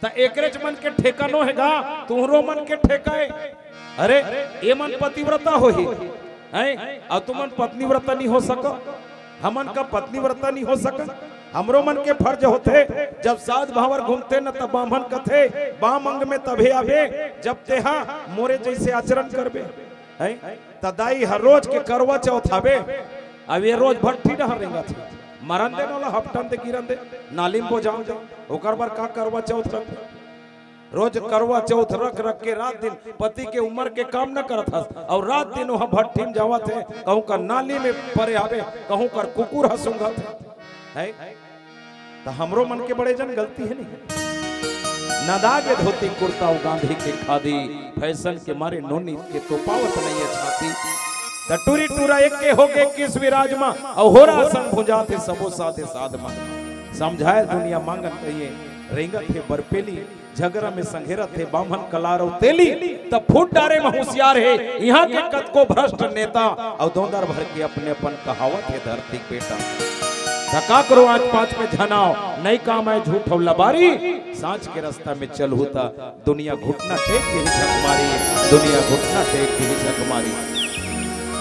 ता एकरे मन के ठेका नो हैगा तुहरो मन के ठेका है अरे ये मन पतिव्रता होही है और तुमन पत्नीव्रता नहीं हो सको हमन का पत्नीव्रता नहीं हो सका हमरो मन के फर्ज होते जब साध भावर घूमते न तब बामन कथे बाम अंग में तभे आवे जब तेहा मोरे जैसे आचरण करबे है तदाई हर रोज के करवा चौथ आवे अब ये रोज भट्टी न हरेगा थे मरन दे वाला हफ्तन दे गिरन दे नालिम को जान दे ओकर बार का करवा चौथ रख रोज करवा चौथ रख रख के रात दिन पति के उम्र के काम न करत हस और रात दिन वहां भट्टी में जावत है कहूं का नाली में परे आवे कहूं कर कुकुर हसुंगत है तो हमरो मन के बड़े जन गलती है नहीं नदागे धोती कुर्ता गांधी के खादी फैशन के मारे नोनी के तो पावत नहीं है छाती टूरी टूरा एक के हो के किस विराजमा और हो रहा संग भुजाते सबो साथे साधमा समझाए दुनिया मांगन कहिए रेंगत है बरपेली झगड़ा में संघेरत है बामन कलारो तेली तब फूट डारे में होशियार है यहाँ के कद को भ्रष्ट नेता और दोंदर भर के अपने अपन कहावत है धरती बेटा धक्का करो आज पांच में झनाओ नई काम है झूठ और लबारी सांच के रास्ता में चल होता दुनिया घुटना टेक के ही झक मारी दुनिया घुटना टेक के ही झक मारी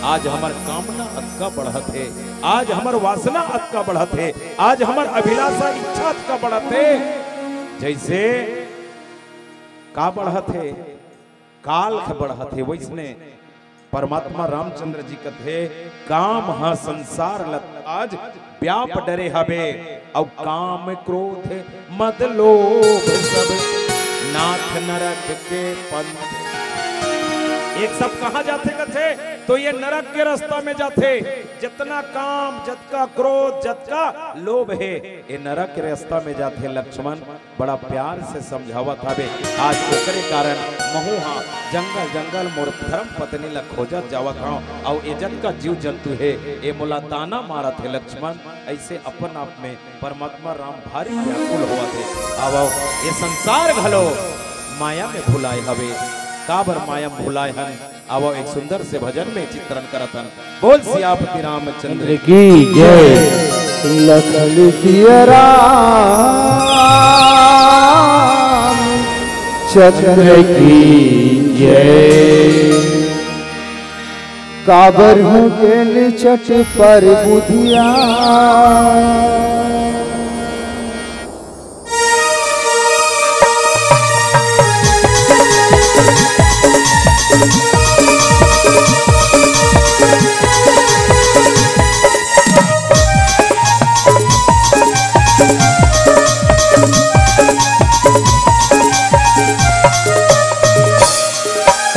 आज हमार कामना अतका बढ़त है आज हमार वासना अतका बढ़त है आज हमार अभिलाषा इच्छा अतका बढ़त है जैसे का बढ़त है काल का बढ़त है वैसने परमात्मा रामचंद्र जी कथे काम हा संसार लत आज व्याप डरे हवे और काम क्रोध मद लोभ सब नाथ नरक के पंथ एक सब कहा जाते कथे तो ये नरक के रास्ता में जाते जितना काम जतका क्रोध जतका लोभ है ये नरक के रास्ता में जाते लक्ष्मण बड़ा प्यार से समझावत हवे आज ओकरे कारण महुहा जंगल जंगल मोर धर्म पत्नी ला खोजत जावत हूं और इज्जत का जीव जंतु है ये मोला ताना मारत है लक्ष्मण ऐसे अपन आप में परमात्मा राम भारी व्याकुल हुआ थे अब ये संसार घलो माया में भुलाए हवे काबर माया भुलाए हन अब एक सुंदर से भजन में चित्रण करतन बोल सियापति रामचंद्र की जय लखन सिया राम चंद्र की जय काबर हो गेल चट पर बुधिया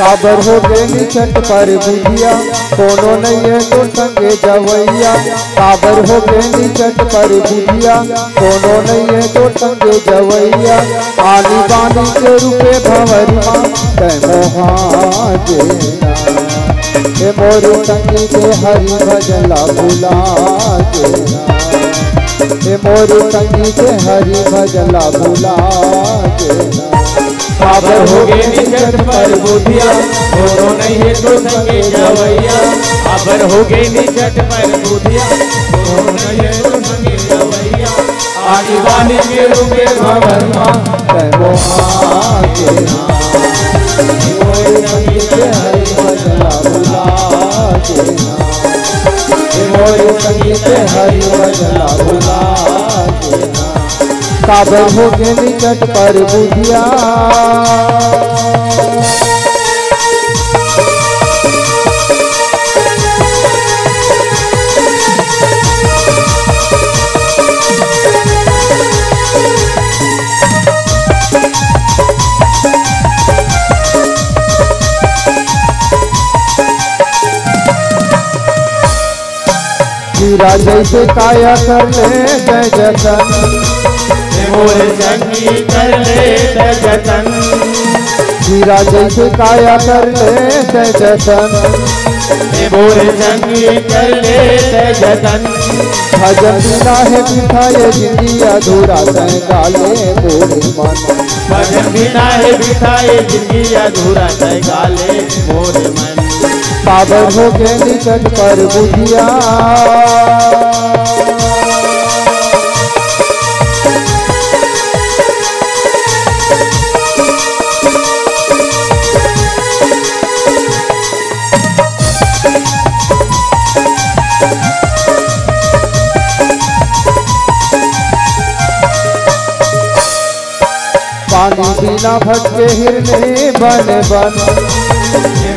काबर हो गए निचट पर बुधिया कोनो नहीं है तो संगे जवैया। काबर हो गए निचट पर बुधिया कोनो नहीं है तो संगे जवैया। आनी बानी के रूपे भंवरिया तै मोहा देना हे मोर संगी के हरि भजला भुला देना हे मोर संगी के हरि भजला भुला देना। काबर हो गए निचट पर बुधिया कोनो नहीं है तो संगे जवैया। काबर हो गए निचट पर बुधिया कोनो नहीं है तो संगे जवैया। आनी बानी के रूपे भंवरिया तै मोहा देना हे मोर संगी के हरि भजला भुला देना हे मोर संगी के हरि भजला भुला देना। काबर हो गए निकट पर बुधिया हीरा जैसे काया कर ले जय जतन मोर संगी कर ले जतन। हीरा जैसे काया कर ले जय जतन मोर संगी कर ले जतन। भजन बिना है बिठाए जिंदगी अधूरा तय गाले मोरे मन। भजन बिना है बिठाए जिंदगी अधूरा तय गाले मोरे मन। काबर हो गए निकट पर बुधिया पानी बिना भटके हिरने बन बन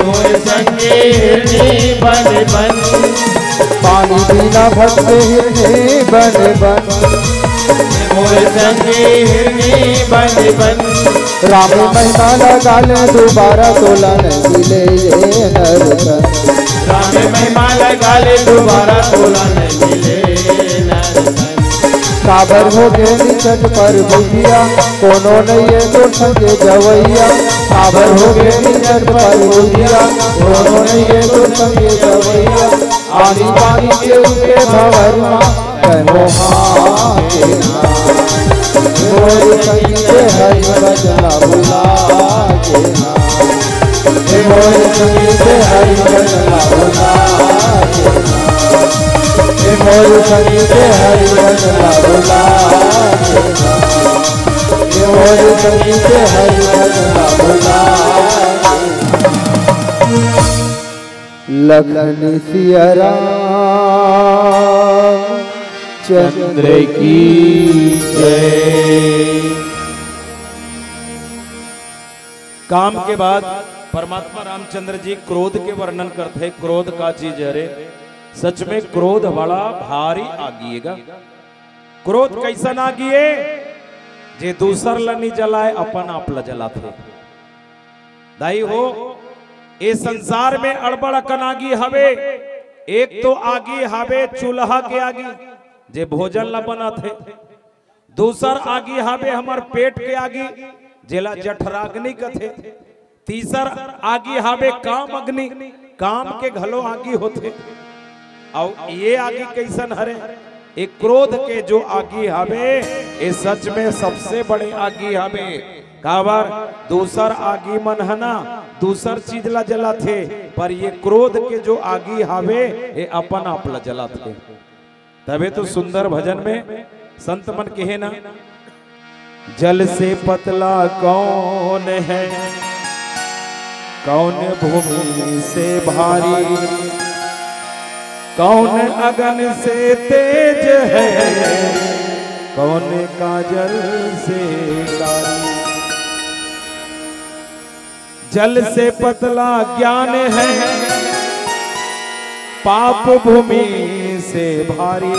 मोर संगे हिरनी बन बन। पानी बिना भटके हिरने बन बन मोर संगे हिरनी बन बन। राम महिमा लगा ले दोबारा तोला नहीं मिले ये नरतन। राम महिमा लगा ले दोबारा तोला नहीं मिले नरतन। काबर हो गए निचट पर बुधिया कोनो नहीं है तो संगे जवैया। काबर हो गए निचट पर बुधिया कोनो नहीं है तो संगे जवैया। आनी बानी के रूपे भंवरिया तै मोहा देना मोर संगी के हरि भजला भुला देना हे मोर संगी के हरि भजला भुला देना हे मोर संगी के हरि भजला भुला देना हे मोर संगी के हरि भजला भुला देना। लखन सिया राम चंद्र की जय। काम के बाद परमात्मा रामचंद्र जी क्रोध के वर्णन करते हैं। क्रोध का चीज है रे, सच में क्रोध बड़ा भारी आगिएगा। क्रोध कैसा ना गिए जे दूसर लनी जलाए अपन आप ला जलाते। दाई हो ए संसार में अड़बड़ अकन आगी हवे। एक तो आगी हवे चूल्हा के आगी जे भोजन ला बनाते। दूसर आगी हवे हमार पेट के आगी जेला जठराग्नि कथे। तीसर आगी हवे काम अग्नि, काम के घलो आगी होते। और ये आगी कैसन हरे, एक क्रोध के जो आगी हवे ये सच में सबसे बड़े आगी हवे। काबर दूसर आगी मन है ना, दूसर चीज ला जलाथे, पर ये क्रोध के जो आगी हवे ये अपन आप ला जलाथे। तबे तो सुंदर भजन में संत मन कहे ना, जल से पतला कौन है, कौन भूमि से भारी, कौन अगन से तेज है, कौन काजल से कारी। जल से पतला ज्ञान है, पाप भूमि से भारी,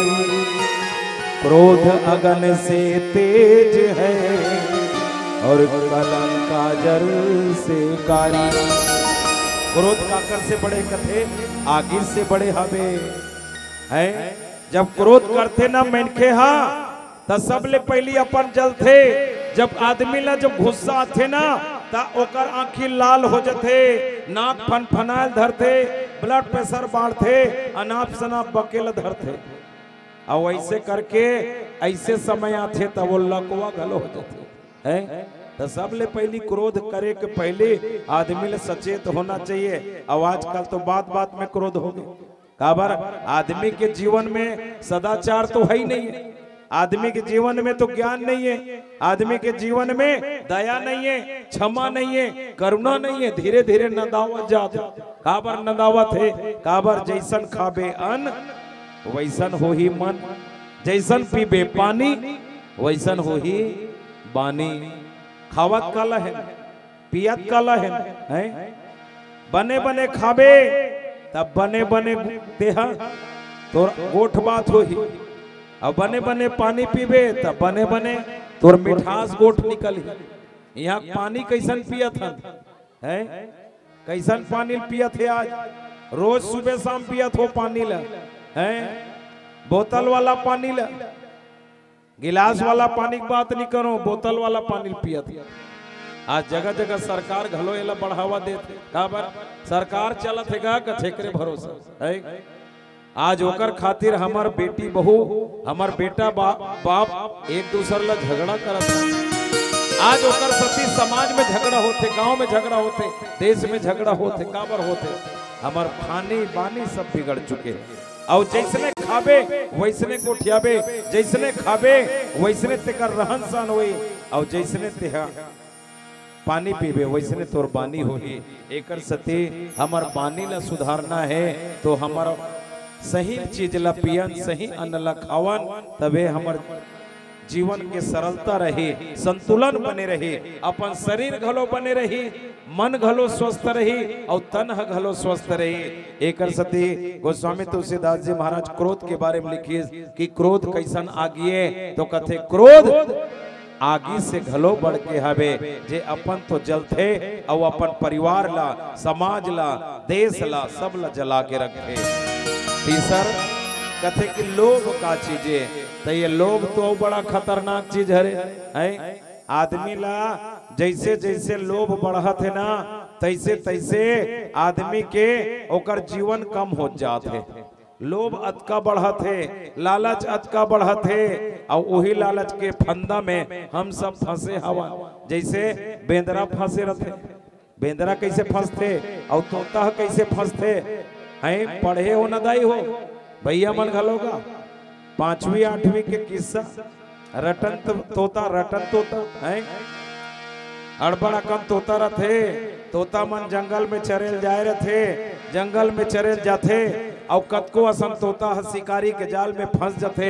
क्रोध अगन से तेज है, और कलंक काजल से कारी। क्रोध काकर से बड़े कथे आगिर से बड़े हवे है। जब क्रोध करते ना मनखे हा त सबले पहली अपन जलथे। जब आदमी ला जब गुस्सा आथे ना ता ओकर आंखी लाल हो जाते, नाक फनफनाल धरते, ब्लड प्रेशर बढ़ते, अनाप शनाप बकेल धरते। और ऐसे करके ऐसे समय आते तब वो लकवा गलो हो जाते हैं। तो सबले पहली क्रोध करे के पहले आदमी ले सचेत होना चाहिए। अब आजकल तो बात बात में क्रोध हो गए। काबर आदमी के जीवन में सदाचार तो है ही नहीं है, आदमी के जीवन में तो ज्ञान नहीं है, आदमी के जीवन में दया नहीं है, क्षमा नहीं है, करुणा नहीं है। धीरे धीरे नदावत जात, काबर नदावत है, काबर जैसन खाबे अन्न वैसन हो ही मन, जैसन पीबे पानी वैसन हो ही बानी। खावत काला है, पियत काला है? बने बने खाबे तब बने बने देहा तो गोठ बात हो ही। अब बने बने पानी पीबे तब बने बने तोर मिठास गोठ निकल ही। यहाँ पानी कैसन पियत है? कैसन पानी पियत है? आज रोज सुबह शाम पियत हो पानी ला है? बोतल वाला पानी ला, गिलास वाला पानी की बात नहीं करो, बोतल वाला पानी पियत। आज जगह जगह सरकार घलो एला बढ़ावा देते। काबर सरकार चलत है का कछेकरे भरोसा है। आज ओकर खातिर हमार बेटी बहू, हमार बेटा बाप एक दूसरे ला झगड़ा करत है। आज ओकर सती समाज में झगड़ा होते, गांव में झगड़ा होते, देश में झगड़ा होते। काबर होते? हमार खानी बानी सब बिगड़ चुके हैं। और जैसने खाबे वैसने कोठियाबे, जैसने खाबे वैसने तेकर रहन सहन होई, और जैसने तेहा पानी पीबे वैसने तोर बानी होगी। एकर सती हमार बानी ला सुधारना है तो हमारा सही चीज ला पियन, सही अन्न ला खावन, तबे हमार जीवन के सरलता रही, संतुलन बने रही, अपन शरीर घलो बने रही, मन घलो स्वस्थ रही और तन घलो स्वस्थ रही। एकर सती गोस्वामी तुलसीदास जी महाराज क्रोध के बारे में लिखिए कि क्रोध कैसन आगिए, तो कथे क्रोध आगी से घलो बढ़ के हवे, जे अपन तो जलथे और अपन परिवार ला, समाज ला, देश ला, सब ला जला के रखे। तीसर कथे कि लोभ का चीजे, तो ये लोभ तो बड़ा खतरनाक चीज है। आदमी ला जैसे जैसे लोभ बढ़त है ना, तैसे तैसे आदमी के ओकर जीवन कम हो जात है। लोभ अतका बढ़त है, लालच अतका बढ़त है, और वही लालच के फंदा में हम सब फंसे हवा। जैसे बेंदरा फंसे रहते, बेंदरा कैसे फंसते और तोता कैसे फंसते हैं? पढ़े हो नदाई हो भैया मन घलोगा 5वीं 8वीं के किस्सा, रटन तोता, रटन तोता है। अड़बड़ा कम तोता रथे, तोता मन जंगल में चरेल जाए रथे, जंगल में चरेल जाते और कतको असन तोता शिकारी के जाल में फंस जाते।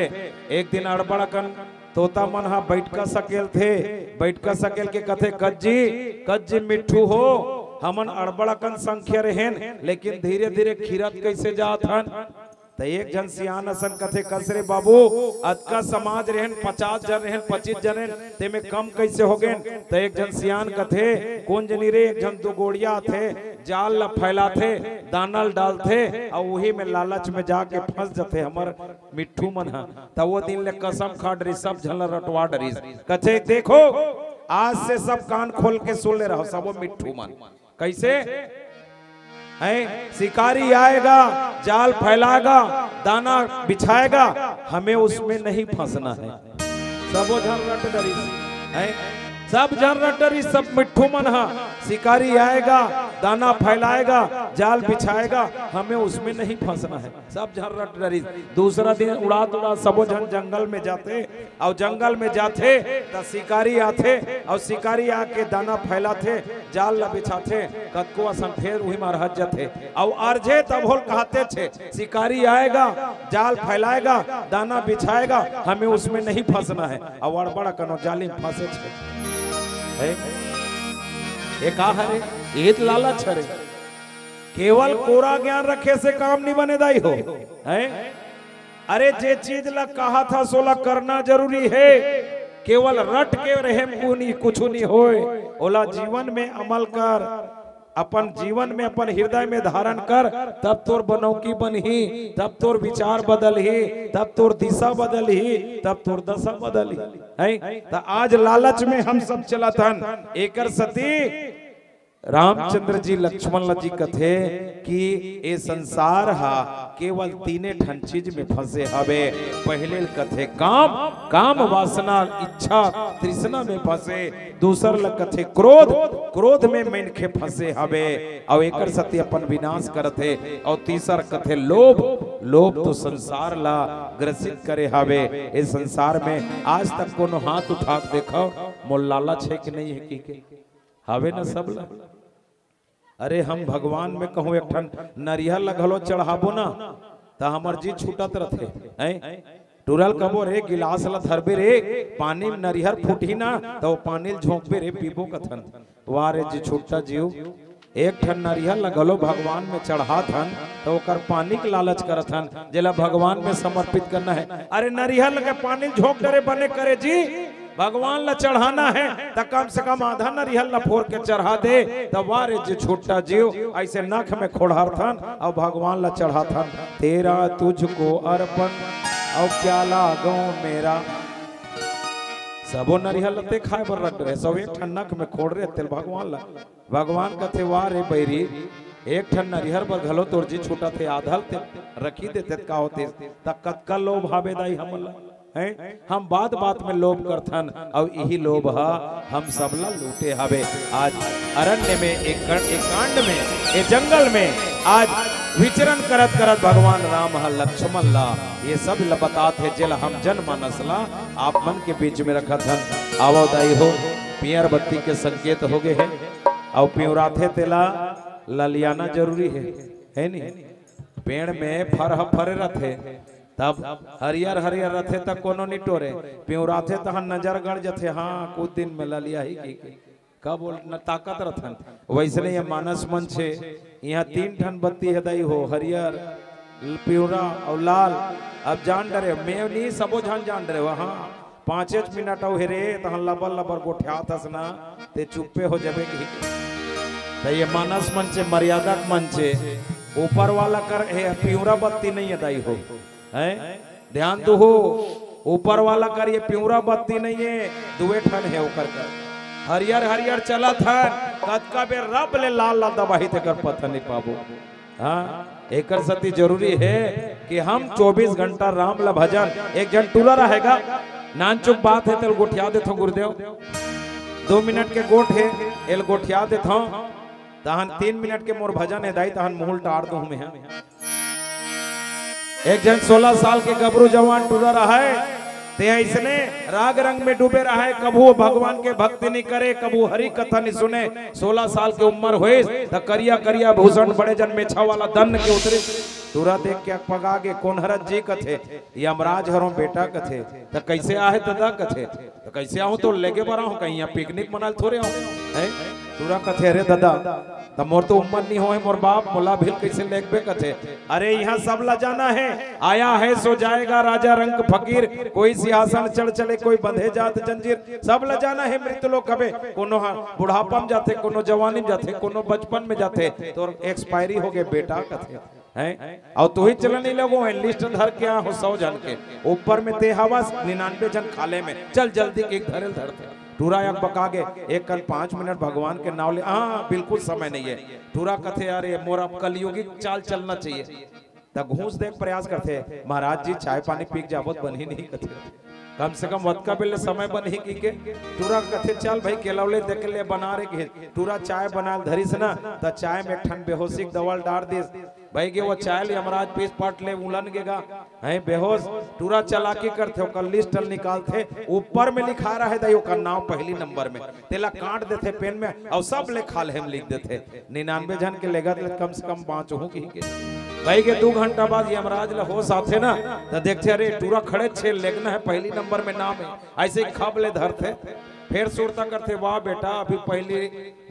एक दिन अड़बड़ा कन तोता मन हा बैठ का सकेल थे, बैठ का सकेल के कथे कज्जी कज्जी मिठू हो, हमन अड़बड़ा कन संख्या रहेन लेकिन धीरे धीरे खीरत कैसे जात हन। तो एक जन सियान असन कथे कसरे बाबू अतका समाज रहन 50 जन रहन 25 जन रहन ते में कम कैसे हो गए। तो एक जन सियान कथे कौन जनी रे, एक जन दो गोड़िया थे, जाल ला फैलाथे, दानल डालथे और वही में लालच में जाके फंस जाते हमर मिट्ठू मन हा। तो वो दिन ले कसम खा डरी, सब झल रटवा डरी, कथे देखो आज से सब कान खोल के सुन ले रहो सब मिट्ठू मन कैसे है। शिकारी आएगा, जाल फैलाएगा, दाना बिछाएगा, हमें उसमें नहीं फंसना है। सब जन रट डरी है, सब जन रट डरी, सब मिट्ठू मन हा। शिकारी आएगा, दाना फैलाएगा, जाल बिछाएगा, हमें उसमें नहीं फंसना है। सब जन रट डरी। दूसरा दिन उड़ा उड़ा सब जन जंगल में जाते और जंगल में जाते तो शिकारी आते और शिकारी आके दाना फैलाते, जाल ला बिछाते, कतको असन फेर वही मार हज जाते और अर्जे तब होल कहते थे शिकारी आएगा, जाल फैलाएगा, दाना बिछाएगा, हमें उसमें नहीं फंसना है। और बड़ा कनो जाली में फंसे थे। ये का हरे, ये लालच हरे। केवल कोरा ज्ञान रखे से काम नहीं बने दाई हो है। अरे जे चीज ला कहा था सोला करना जरूरी है, केवल रट के रहे कुछ नहीं होए, ओला जीवन में अमल कर। अपन जीवन में अपन हृदय में धारण कर, तब तोर बनौकी बनही, तब तोर विचार बदलही, तब तोर दिशा बदलही, तब तोर दशा बदलही है। तो आज लालच में हम सब चलत हन। एकर सती रामचंद्र जी लक्ष्मण जी कथे कि ये संसार हा केवल तीने ठन चीज में फंसे हवे। पहले कथे काम, काम वासना इच्छा तृष्णा में फंसे। दूसर कथे क्रोध, क्रोध में मनखे फंसे हवे और एकर सत्य अपन विनाश करते। और तीसर कथे लोभ, लोभ तो संसार ला ग्रसित करे हवे। इस संसार में आज तक कोनो हाथ उठा देखो मोल लालच है कि नहीं है कि हवे न सब ला। अरे हम भगवान में कहूँ एक ठन नरियल लगलो चढ़ाबो ना तो हमार जी छूटत रहते हैं। टूरल कबो रे गिलास ला धरबे रे, पानी में नरियल फूटी ना तो पानी झोंकबे रे पीबो कथन। वाह रे जी छूटा जीव। एक ठन नरियल लगलो भगवान में चढ़ा थन तो ओकर पानी के लालच करत हन, जेला भगवान में समर्पित करना है। अरे नरियल के पानी झोंक डरे बने करे जी, भगवान ला चढ़ाना है तो कम से कम आधा नरियल ला फोड़ के चढ़ा दे। तब वारे जी छूटा जीव ऐसे नख में खोड़ार थन और भगवान ला चढ़ा थन। तेरा तुझको अर्पण और क्या लागो मेरा। सबो नरियल ते खाए बर रख रहे, सब एक ठन नख में खोड़ रहे तेल भगवान ला। भगवान कथे वारे बैरी एक ठन नरियल पर घलो तोर जी छूटा थे आधल ते रखी देते का होते तक कतका लोभ हावे दाई हमला है। हम बात बात में लोभ करथन और यही लोभ हम सबला लूटे हवे। आज अरण्य में एक कांड में एक जंगल में आज विचरण करत करत भगवान राम लक्ष्मण ला ये सब बताते है जेल हम जन मानस ला आप मन के बीच में रखत हन। आवोदाई हो पियर बत्ती के संकेत हो गए है और पिउराथे तेला ललियाना जरूरी है नहीं। पेड़ में फर रथे तब हरियर हरियर रथे तक कोनो नहीं टोरे, पिउराथे तहन नजर गड़ जथे। हाँ कुछ दिन में ललिया ही की कब न ताकत रथन। वैसे ये मानस मन छे यहाँ 3 ठन बत्ती है दई हो, हरियर पिउरा और लाल। अब जान डरे मैं नहीं सबो जान डरे वहाँ 5 मिनट औ हेरे तहन लबर लबर गोठ्या थसना ते चुप्पे हो जाबे की। तो ये मानस मन छे मर्यादा मन छे, ऊपर वाला कर है पिउरा बत्ती नहीं है दई हो है। ध्यान दो हो ऊपर वाला कर ये पिउरा बत्ती नहीं है, दुए ठन है ओकर कर हरियर हरियर चला था कतका बे रब ले लाल लाल दबाही ते कर पता नहीं पाबो। हाँ एकर सती जरूरी है कि हम 24 घंटा राम ला भजन। एक जन टूला रहेगा नान चुप बात है तेल गोठिया देथो गुरुदेव 2 मिनट के गोठ है एल गोठिया देथो तहन 3 मिनट के मोर भजन है दाई तहन मुहल टार दो में। एक जन 16 साल के गबरू जवान टूरा रहा है ते इसने राग रंग में डूबे रहा है, कबू भगवान के भक्ति नहीं करे, कबू हरि कथा नहीं सुने। 16 साल की उम्र हुए तो करिया करिया भूषण बड़े जन मेछा वाला दन के उतरे। टूरा देख के पगागे कौन हरत जी कथे यमराज हरो बेटा कथे तो कैसे आहे तदा कथे तो कैसे आऊं तो लेके बरा हूं कहीं यहाँ पिकनिक मनाल थोड़े आऊं है। टूरा कथे अरे दादा तब मोर तो उम्र नहीं हो मोर बाप मोला भिल कैसे लेके कथे। अरे यहाँ सब ला जाना है, आया है सो जाएगा राजा रंग फकीर, कोई सिंहासन चढ़ चले कोई बंधे जात जंजीर। सब ला जाना है मृत लोग कबे, कोनो बुढ़ापा में जाते, कोनो जवानी में जाते, कोनो बचपन में जाते तो एक्सपायरी हो गए बेटा कथे है। और तू ही चलने लगो लिस्ट धर के हो 100 जन के ऊपर में ते हवा 99 जन खाले में चल जल्दी एक धरेल धरते। टूरा एक बकागे एक कल 5 मिनट भगवान के नाम ले। हाँ बिल्कुल समय नहीं है। टूरा कथे अरे मोरा कलयुगी चाल चलना चाहिए तब घूस देख प्रयास करते महाराज जी चाय पानी पीक जाबत बन ही नहीं कथे कम से कम वत का बिल समय बन ही की के। टूरा कथे चल भाई केलौले देख ले बना रे के टूरा चाय बना धरी से ना तो चाय में ठन बेहोशी दवाल डाल दे भाई के वो चाय ले यमराज पीस पट ले उलन गेगा है बेहोश। टूरा चालाकी करते हो कल लिस्ट निकालते ऊपर में लिखा रहा है दाई का नाम पहली नंबर में तेला काट देते पेन में और सब ले खाल हम लिख देते 99 जन के लेगा कम से कम 5 हो की भाई के 2 घंटा बाद यमराज ला होश आते ना तो देखते अरे टूरा खड़े छे लेगना है पहली नंबर में नाम है ऐसे खब ले धरते फिर सुरता करते वाह बेटा अभी पहले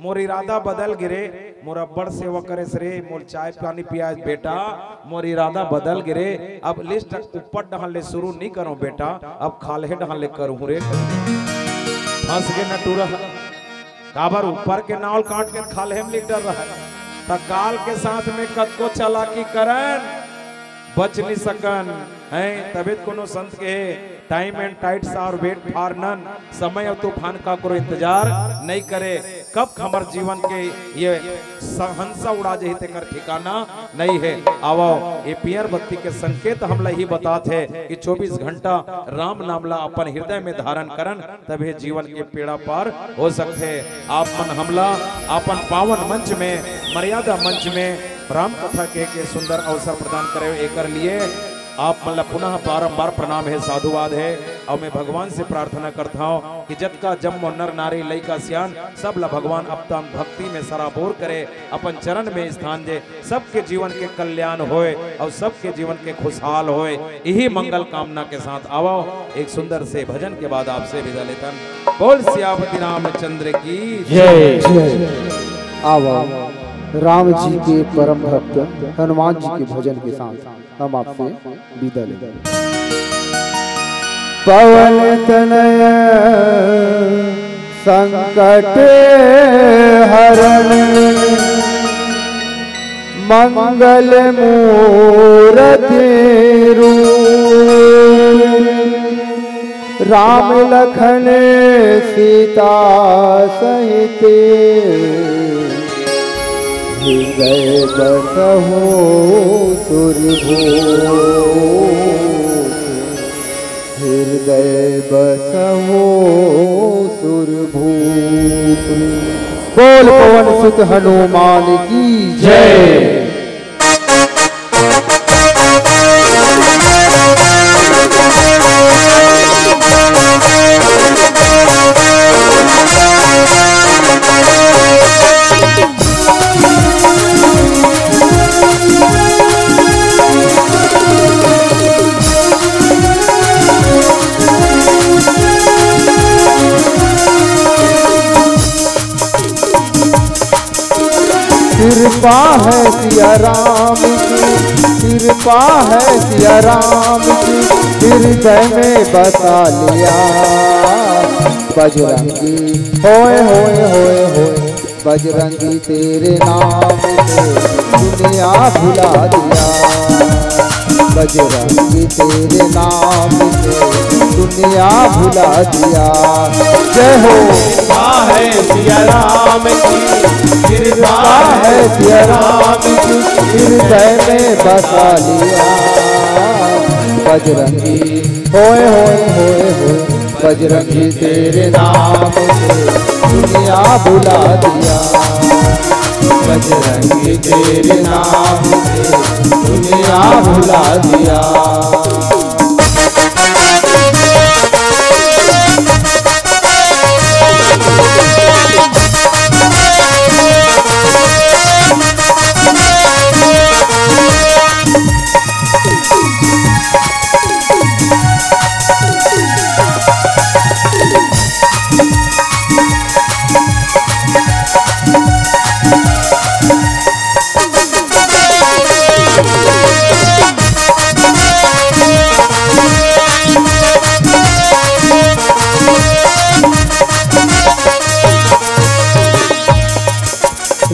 मोर इरादा बदल गिरे मोर बड़ सेवा करे रे मोर चाय पानी पिया बेटा मोर इरादा बदल गिरे अब लिस्ट ऊपर डहां ले शुरू नहीं करो बेटा अब खाले डहां ले करूं रे फंस गए ना टूरा काबर ऊपर के नावल काट के खाले हम लीडर रहा त काल के साथ में कद को चालाकी करन बच नहीं सकन है। तबियत कोनो संत के time and tides are wait for none, समय और तूफान का कोई इंतजार नहीं करे, कब हमार जीवन के ये हंसा उड़ा जही ते कर ठिकाना नहीं है। आवो ये पियर बत्ती के संकेत हमला ही बताते है कि 24 घंटा राम नामला अपन हृदय में धारण करन तभी जीवन के पीड़ा पार हो सकते। आप मन हमला अपन पावन मंच में मर्यादा मंच में राम कथा के सुंदर अवसर प्रदान करे एकर लिए आप मतलब पुनः बारंबार प्रणाम है, साधुवाद है। और मैं भगवान से प्रार्थना करता हूँ कि जब का जन्म नर नारी लइका सियान सब ला भगवान अपतम भक्ति में सराबोर करे, अपन चरण में स्थान दे, सबके जीवन के कल्याण होए और सबके जीवन के खुशहाल होए, यही मंगल कामना के साथ आओ एक सुंदर से भजन के बाद आपसे विदा लेता हूं। बोल सियापति रामचंद्र की जय। आओ राम जी के परम भक्त हनुमान जी के भजन के साथ हम आपसे विदा लेते हैं। पवन तनय संकट हरण मंगल मूरति रूप राम लखन सीता सहित हृदय बसहु सुरभूप हृदय बसहु सुरभूप। बोल पवन सुत हनुमान की जय। कृपा है सिया राम की, कृपा है सिया राम की, हृदय में बसा लिया बजरंगी होए होए होए होए बजरंगी तेरे नाम से दुनिया भुला दिया बजरंगी तेरे नाम से दुनिया भुला दिया। जय हो। है सिया राम की, कृपा है सिया राम की, हृदय में बसा लिया बजरंगी होए होए होए होए बजरंगी तेरे नाम से दुनिया भुला दिया बजरंगी तेरे नाम से दुनिया भुला दिया।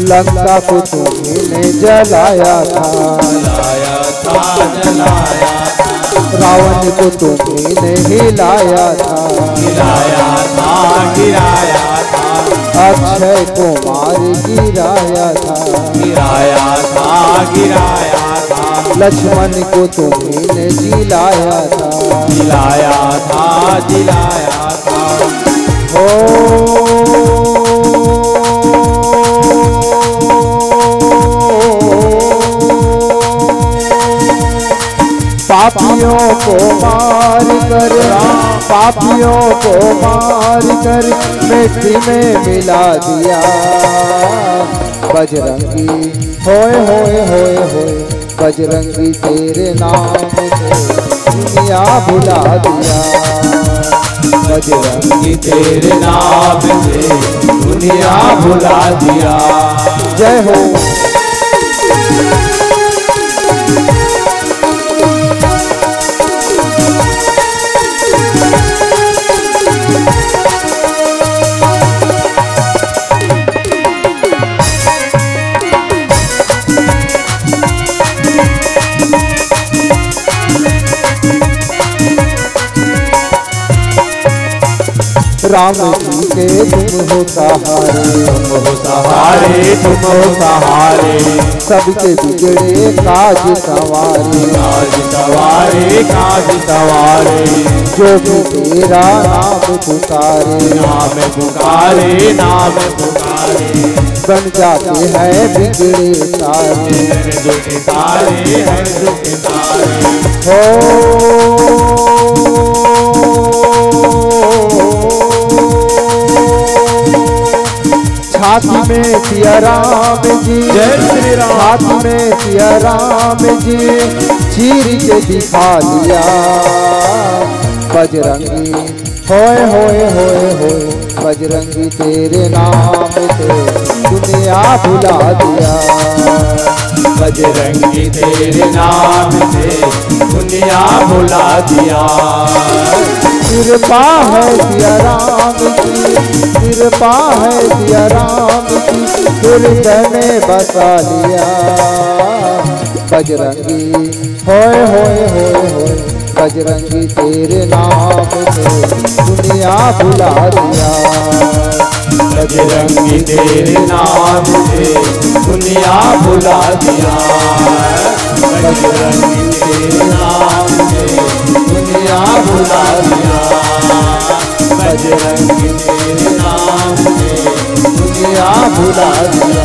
लंका को तुमने जलाया था, जलाया था, रावण को तुमने हिलाया था, गिराया था, गिराया था, अक्षय कुमार गिराया था, गिराया था, गिराया था, लक्ष्मण को तुमने जिलाया था, जिलाया था, जिलाया था। ओ पापियों को मार कर, पापियों को मार कर मिट्टी में मिला दिया बजरंगी होए होए होए होए बजरंगी तेरे नाम से दुनिया भुला दिया बजरंगी तेरे नाम से दुनिया भुला दिया। जय हो। राम जी के तुम हो सहारे, तुम हो सहारे, तुम हो सहारे, सबके बिगड़े काज सवारे, काज सवारे, काज सवारे, जो भी तेरा नाम पुकारे, नाम पुकारे, नाम पुकारे, बन जाते हैं बिगड़े सारे, दुख सारे हैं दुख सारे। हो छाती में सिया राम जी, जय श्री राम। छाती में सिया राम जी, चीर के दिखा दिया बजरंगी, होए होए होए होए, बजरंगी तेरे नाम से दुनिया भुला दिया, बजरंगी तेरे नाम से दुनिया भुला दिया। कृपा है सिया राम की, कृपा है सिया राम की, हृदय में बसा लिया बजरंगी, होए होए होए होए, बजरंगी तेरे नाम से दुनिया भुला दिया, बजरंगी तेरे नाम से दुनिया भुला दिया, बजरंगी तेरे नाम से दुनिया भुला दिया, बजरंगी तेरे नाम से दुनिया भुला दिया,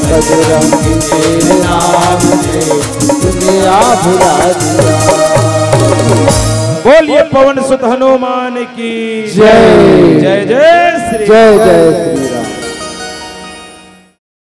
बजरंगी तेरे नाम से दुनिया भुला दिया। बोलिए पवन सुत हनुमान की जय। जय जय श्री जय जय श्री